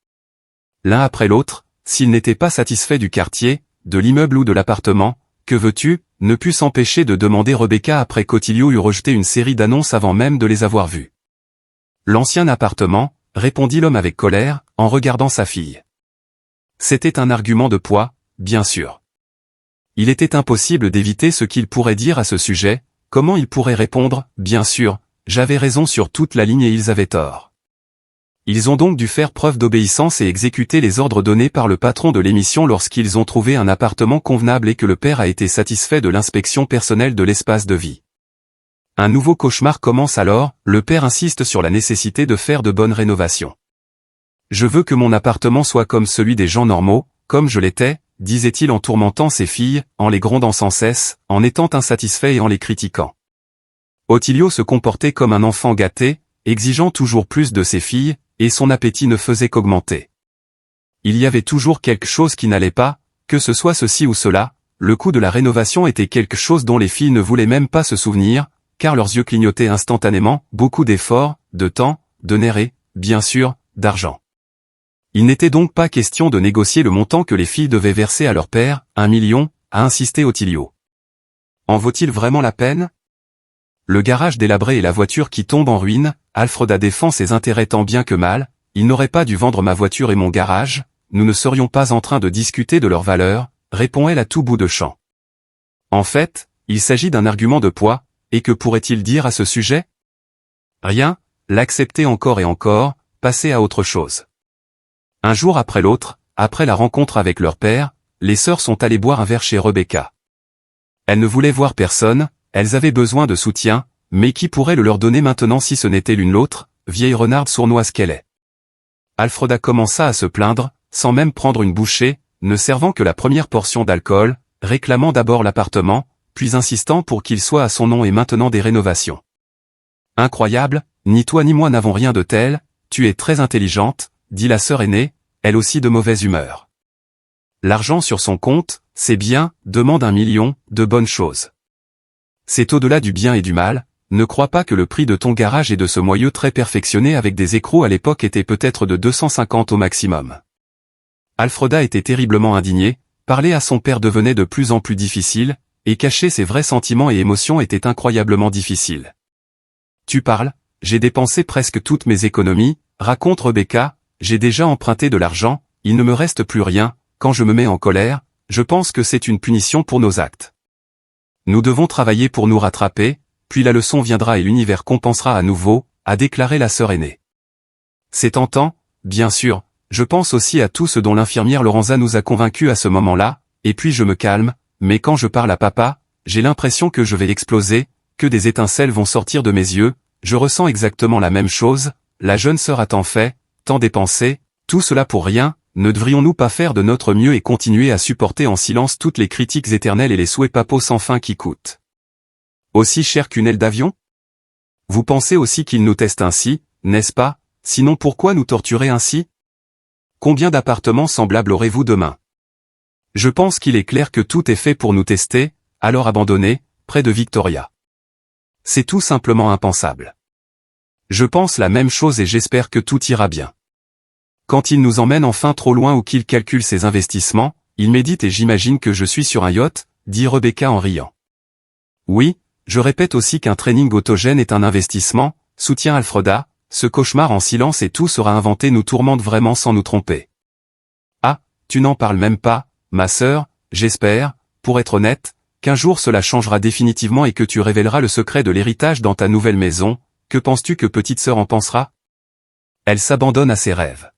L'un après l'autre, s'il n'était pas satisfait du quartier, de l'immeuble ou de l'appartement, que veux-tu, ne put s'empêcher de demander Rebecca après qu'Ottilio eut rejeté une série d'annonces avant même de les avoir vues. L'ancien appartement, répondit l'homme avec colère, en regardant sa fille. C'était un argument de poids, bien sûr. Il était impossible d'éviter ce qu'il pourrait dire à ce sujet, comment il pourrait répondre, bien sûr, j'avais raison sur toute la ligne et ils avaient tort. Ils ont donc dû faire preuve d'obéissance et exécuter les ordres donnés par le patron de l'émission lorsqu'ils ont trouvé un appartement convenable et que le père a été satisfait de l'inspection personnelle de l'espace de vie. Un nouveau cauchemar commence alors, le père insiste sur la nécessité de faire de bonnes rénovations. Je veux que mon appartement soit comme celui des gens normaux, comme je l'étais, disait-il en tourmentant ses filles, en les grondant sans cesse, en étant insatisfait et en les critiquant. Ottilio se comportait comme un enfant gâté, exigeant toujours plus de ses filles, et son appétit ne faisait qu'augmenter. Il y avait toujours quelque chose qui n'allait pas, que ce soit ceci ou cela, le coût de la rénovation était quelque chose dont les filles ne voulaient même pas se souvenir, car leurs yeux clignotaient instantanément, beaucoup d'efforts, de temps, de nerfs et, bien sûr, d'argent. Il n'était donc pas question de négocier le montant que les filles devaient verser à leur père, 1 million, a insisté Ottilio. En vaut-il vraiment la peine? Le garage délabré et la voiture qui tombe en ruine, Alfreda défend ses intérêts tant bien que mal, il n'aurait pas dû vendre ma voiture et mon garage, nous ne serions pas en train de discuter de leur valeur, répond-elle à tout bout de champ. En fait, il s'agit d'un argument de poids, et que pourrait-il dire à ce sujet? Rien, l'accepter encore et encore, passer à autre chose. Un jour après l'autre, après la rencontre avec leur père, les sœurs sont allées boire un verre chez Rebecca. Elles ne voulaient voir personne, elles avaient besoin de soutien, mais qui pourrait le leur donner maintenant si ce n'était l'une l'autre, vieille renarde sournoise qu'elle est. Alfreda commença à se plaindre, sans même prendre une bouchée, ne servant que la première portion d'alcool, réclamant d'abord l'appartement, puis insistant pour qu'il soit à son nom et maintenant des rénovations. Incroyable, ni toi ni moi n'avons rien de tel, tu es très intelligente, dit la sœur aînée, elle aussi de mauvaise humeur. L'argent sur son compte, c'est bien, demande 1 million, de bonnes choses. C'est au-delà du bien et du mal, ne crois pas que le prix de ton garage et de ce moyeu très perfectionné avec des écrous à l'époque était peut-être de 250 au maximum. Alfreda était terriblement indignée, parler à son père devenait de plus en plus difficile, et cacher ses vrais sentiments et émotions était incroyablement difficile. Tu parles, j'ai dépensé presque toutes mes économies, raconte Rebecca, j'ai déjà emprunté de l'argent, il ne me reste plus rien, quand je me mets en colère, je pense que c'est une punition pour nos actes. Nous devons travailler pour nous rattraper, puis la leçon viendra et l'univers compensera à nouveau, a déclaré la sœur aînée. C'est tentant, bien sûr, je pense aussi à tout ce dont l'infirmière Lorenza nous a convaincus à ce moment-là, et puis je me calme, mais quand je parle à papa, j'ai l'impression que je vais exploser, que des étincelles vont sortir de mes yeux, je ressens exactement la même chose, la jeune sœur a tant fait, tant dépensé, tout cela pour rien, ne devrions-nous pas faire de notre mieux et continuer à supporter en silence toutes les critiques éternelles et les souhaits papaux sans fin qui coûtent aussi cher qu'une aile d'avion? Vous pensez aussi qu'ils nous testent ainsi, n'est-ce pas? Sinon pourquoi nous torturer ainsi? Combien d'appartements semblables aurez-vous demain? Je pense qu'il est clair que tout est fait pour nous tester, alors abandonnés, près de Victoria. C'est tout simplement impensable. Je pense la même chose et j'espère que tout ira bien. Quand il nous emmène enfin trop loin ou qu'il calcule ses investissements, il médite et j'imagine que je suis sur un yacht, dit Rebecca en riant. Oui, je répète aussi qu'un training autogène est un investissement, soutient Alfreda, ce cauchemar en silence et tout sera inventé nous tourmente vraiment sans nous tromper. Ah, tu n'en parles même pas, ma sœur, j'espère, pour être honnête, qu'un jour cela changera définitivement et que tu révéleras le secret de l'héritage dans ta nouvelle maison, que penses-tu que petite sœur en pensera? Elle s'abandonne à ses rêves.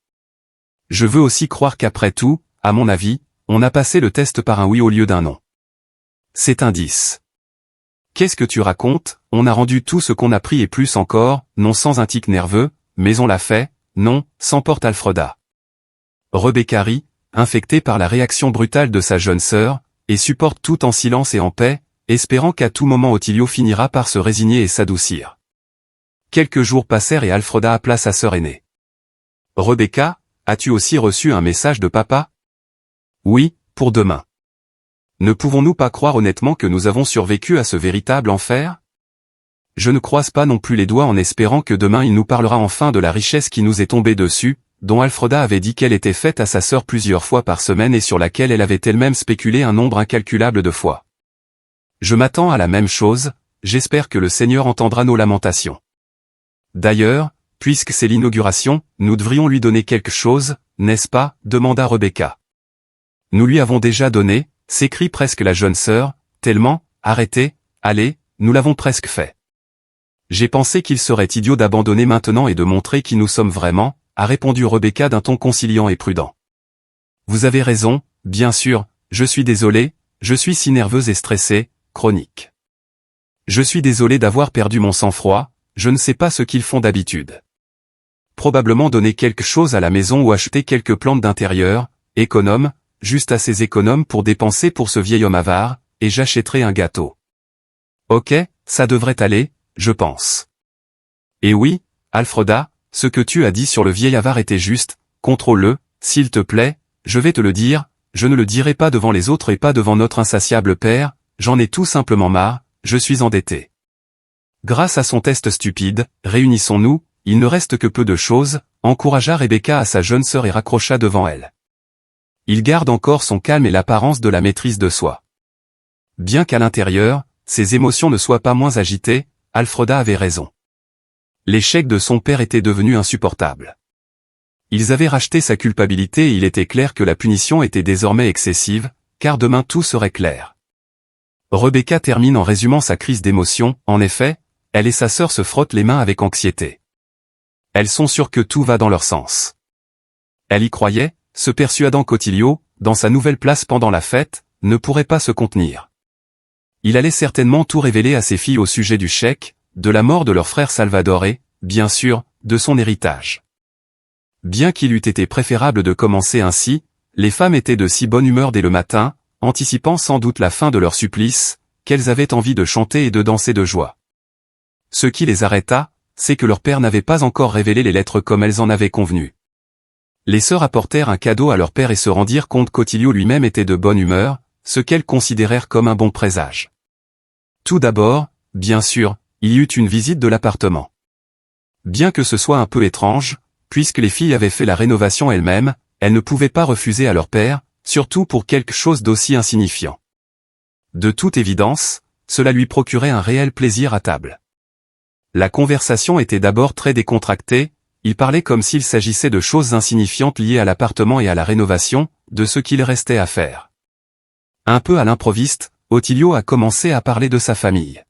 Je veux aussi croire qu'après tout, à mon avis, on a passé le test par un oui au lieu d'un non. C'est un 10. Qu'est-ce que tu racontes? On a rendu tout ce qu'on a pris et plus encore, non sans un tic nerveux, mais on l'a fait, non, s'emporte Alfreda. Rebecca rit, infectée par la réaction brutale de sa jeune sœur, et supporte tout en silence et en paix, espérant qu'à tout moment Ottilio finira par se résigner et s'adoucir. Quelques jours passèrent et Alfreda appela sa sœur aînée. Rebecca, as-tu aussi reçu un message de papa? Oui, pour demain. Ne pouvons-nous pas croire honnêtement que nous avons survécu à ce véritable enfer? Je ne croise pas non plus les doigts en espérant que demain il nous parlera enfin de la richesse qui nous est tombée dessus, dont Alfreda avait dit qu'elle était faite à sa sœur plusieurs fois par semaine et sur laquelle elle avait elle-même spéculé un nombre incalculable de fois. Je m'attends à la même chose, j'espère que le Seigneur entendra nos lamentations. D'ailleurs, puisque c'est l'inauguration, nous devrions lui donner quelque chose, n'est-ce pas? Demanda Rebecca. Nous lui avons déjà donné, s'écrie presque la jeune sœur, tellement, arrêtez, allez, nous l'avons presque fait. J'ai pensé qu'il serait idiot d'abandonner maintenant et de montrer qui nous sommes vraiment, a répondu Rebecca d'un ton conciliant et prudent. Vous avez raison, bien sûr, je suis désolé, je suis si nerveuse et stressée, chronique. Je suis désolé d'avoir perdu mon sang-froid, je ne sais pas ce qu'ils font d'habitude. Probablement donner quelque chose à la maison ou acheter quelques plantes d'intérieur, économe, juste assez économe pour dépenser pour ce vieil homme avare, et j'achèterai un gâteau. Ok, ça devrait aller, je pense. Et oui, Alfreda, ce que tu as dit sur le vieil avare était juste, contrôle-le, s'il te plaît, je vais te le dire, je ne le dirai pas devant les autres et pas devant notre insatiable père, j'en ai tout simplement marre, je suis endetté. Grâce à son test stupide, réunissons-nous, il ne reste que peu de choses, encouragea Rebecca à sa jeune sœur et raccrocha devant elle. Il garde encore son calme et l'apparence de la maîtrise de soi. Bien qu'à l'intérieur, ses émotions ne soient pas moins agitées, Alfreda avait raison. L'échec de son père était devenu insupportable. Ils avaient racheté sa culpabilité et il était clair que la punition était désormais excessive, car demain tout serait clair. Rebecca termine en résumant sa crise d'émotion, en effet, elle et sa sœur se frottent les mains avec anxiété. Elles sont sûres que tout va dans leur sens. Elle y croyait, se persuadant qu'Ottilio, dans sa nouvelle place pendant la fête, ne pourrait pas se contenir. Il allait certainement tout révéler à ses filles au sujet du chèque, de la mort de leur frère Salvador et, bien sûr, de son héritage. Bien qu'il eût été préférable de commencer ainsi, les femmes étaient de si bonne humeur dès le matin, anticipant sans doute la fin de leur supplice, qu'elles avaient envie de chanter et de danser de joie. Ce qui les arrêta, c'est que leur père n'avait pas encore révélé les lettres comme elles en avaient convenu. Les sœurs apportèrent un cadeau à leur père et se rendirent compte qu'Ottilio lui-même était de bonne humeur, ce qu'elles considérèrent comme un bon présage. Tout d'abord, bien sûr, il y eut une visite de l'appartement. Bien que ce soit un peu étrange, puisque les filles avaient fait la rénovation elles-mêmes, elles ne pouvaient pas refuser à leur père, surtout pour quelque chose d'aussi insignifiant. De toute évidence, cela lui procurait un réel plaisir à table. La conversation était d'abord très décontractée, il parlait comme s'il s'agissait de choses insignifiantes liées à l'appartement et à la rénovation, de ce qu'il restait à faire. Un peu à l'improviste, Ottilio a commencé à parler de sa famille.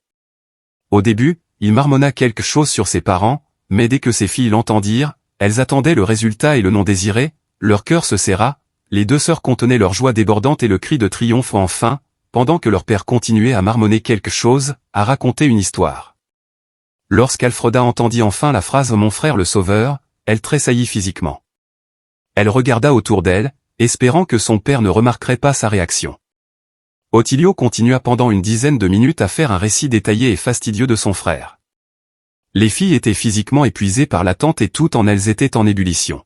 Au début, il marmonna quelque chose sur ses parents, mais dès que ses filles l'entendirent, elles attendaient le résultat et le nom désiré, leur cœur se serra, les deux sœurs contenaient leur joie débordante et le cri de triomphe enfin, pendant que leur père continuait à marmonner quelque chose, à raconter une histoire. Lorsqu'Alfreda entendit enfin la phrase « Mon frère le sauveur », elle tressaillit physiquement. Elle regarda autour d'elle, espérant que son père ne remarquerait pas sa réaction. Ottilio continua pendant une dizaine de minutes à faire un récit détaillé et fastidieux de son frère. Les filles étaient physiquement épuisées par l'attente et toutes en elles étaient en ébullition.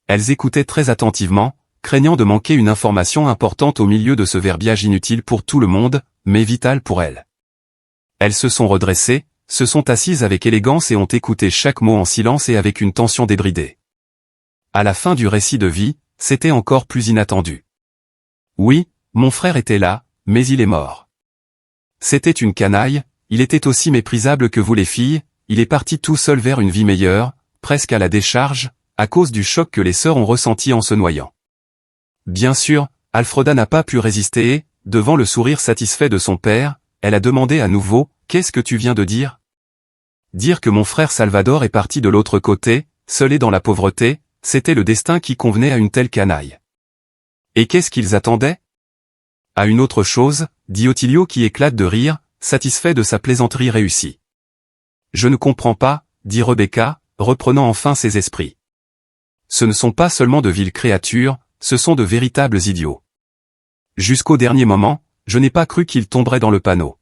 Elles écoutaient très attentivement, craignant de manquer une information importante au milieu de ce verbiage inutile pour tout le monde, mais vital pour elles. Elles se sont redressées, se sont assises avec élégance et ont écouté chaque mot en silence et avec une tension débridée. À la fin du récit de vie, c'était encore plus inattendu. Oui, mon frère était là, mais il est mort. C'était une canaille, il était aussi méprisable que vous les filles, il est parti tout seul vers une vie meilleure, presque à la décharge, à cause du choc que les sœurs ont ressenti en se noyant. Bien sûr, Alfreda n'a pas pu résister et, devant le sourire satisfait de son père, elle a demandé à nouveau « Qu'est-ce que tu viens de dire ?» Dire que mon frère Salvador est parti de l'autre côté, seul et dans la pauvreté, c'était le destin qui convenait à une telle canaille. Et qu'est-ce qu'ils attendaient ? À une autre chose, dit Ottilio qui éclate de rire, satisfait de sa plaisanterie réussie. Je ne comprends pas, dit Rebecca, reprenant enfin ses esprits. Ce ne sont pas seulement de viles créatures, ce sont de véritables idiots. Jusqu'au dernier moment, je n'ai pas cru qu'ils tomberaient dans le panneau.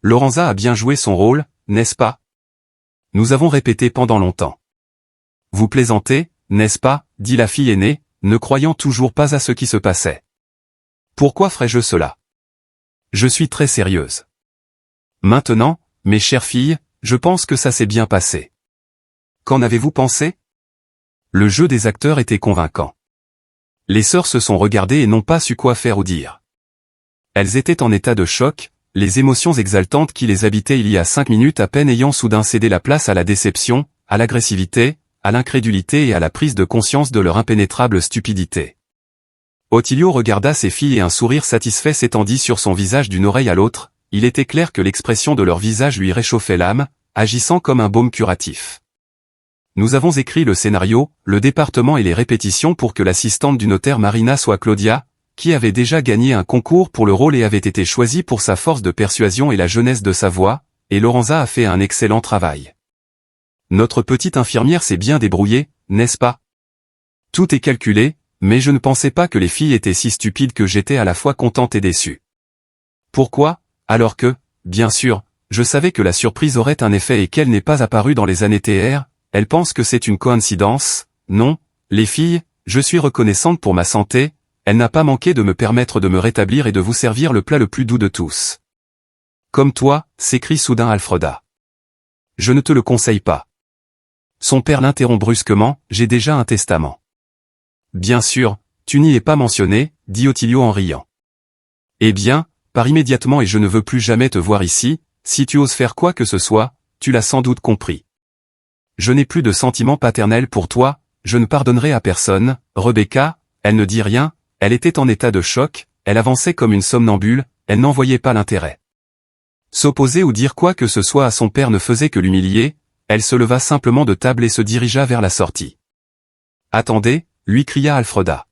Lorenza a bien joué son rôle, n'est-ce pas ? Nous avons répété pendant longtemps. Vous plaisantez, n'est-ce pas, dit la fille aînée, ne croyant toujours pas à ce qui se passait. Pourquoi ferais-je cela ? Je suis très sérieuse. Maintenant, mes chères filles, je pense que ça s'est bien passé. Qu'en avez-vous pensé ? Le jeu des acteurs était convaincant. Les sœurs se sont regardées et n'ont pas su quoi faire ou dire. Elles étaient en état de choc, les émotions exaltantes qui les habitaient il y a 5 minutes à peine ayant soudain cédé la place à la déception, à l'agressivité, à l'incrédulité et à la prise de conscience de leur impénétrable stupidité. Ottilio regarda ses filles et un sourire satisfait s'étendit sur son visage d'une oreille à l'autre, il était clair que l'expression de leur visage lui réchauffait l'âme, agissant comme un baume curatif. Nous avons écrit le scénario, le département et les répétitions pour que l'assistante du notaire Marina soit Claudia, qui avait déjà gagné un concours pour le rôle et avait été choisie pour sa force de persuasion et la jeunesse de sa voix, et Lorenza a fait un excellent travail. Notre petite infirmière s'est bien débrouillée, n'est-ce pas ? Tout est calculé, mais je ne pensais pas que les filles étaient si stupides que j'étais à la fois contente et déçue. Pourquoi ? Alors que, bien sûr, je savais que la surprise aurait un effet et qu'elle n'est pas apparue dans les années TR, elle pense que c'est une coïncidence, non, les filles, je suis reconnaissante pour ma santé, elle n'a pas manqué de me permettre de me rétablir et de vous servir le plat le plus doux de tous. Comme toi, s'écrie soudain Alfreda. Je ne te le conseille pas. Son père l'interrompt brusquement, j'ai déjà un testament. Bien sûr, tu n'y es pas mentionné, dit Ottilio en riant. Eh bien, pars immédiatement et je ne veux plus jamais te voir ici, si tu oses faire quoi que ce soit, tu l'as sans doute compris. Je n'ai plus de sentiments paternels pour toi, je ne pardonnerai à personne, Rebecca, elle ne dit rien, elle était en état de choc, elle avançait comme une somnambule, elle n'en voyait pas l'intérêt. S'opposer ou dire quoi que ce soit à son père ne faisait que l'humilier, elle se leva simplement de table et se dirigea vers la sortie. Attendez, lui cria Alfreda.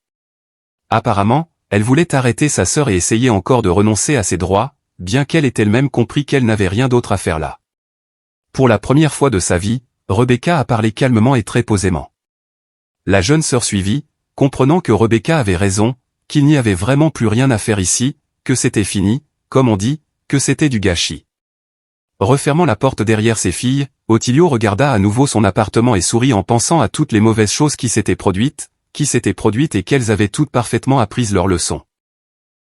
Apparemment, elle voulait arrêter sa sœur et essayer encore de renoncer à ses droits, bien qu'elle ait elle-même compris qu'elle n'avait rien d'autre à faire là. Pour la première fois de sa vie, Rebecca a parlé calmement et très posément. La jeune sœur suivit, comprenant que Rebecca avait raison, qu'il n'y avait vraiment plus rien à faire ici, que c'était fini, comme on dit, que c'était du gâchis. Refermant la porte derrière ses filles, Ottilio regarda à nouveau son appartement et sourit en pensant à toutes les mauvaises choses qui s'étaient produites et qu'elles avaient toutes parfaitement apprises leur leçon.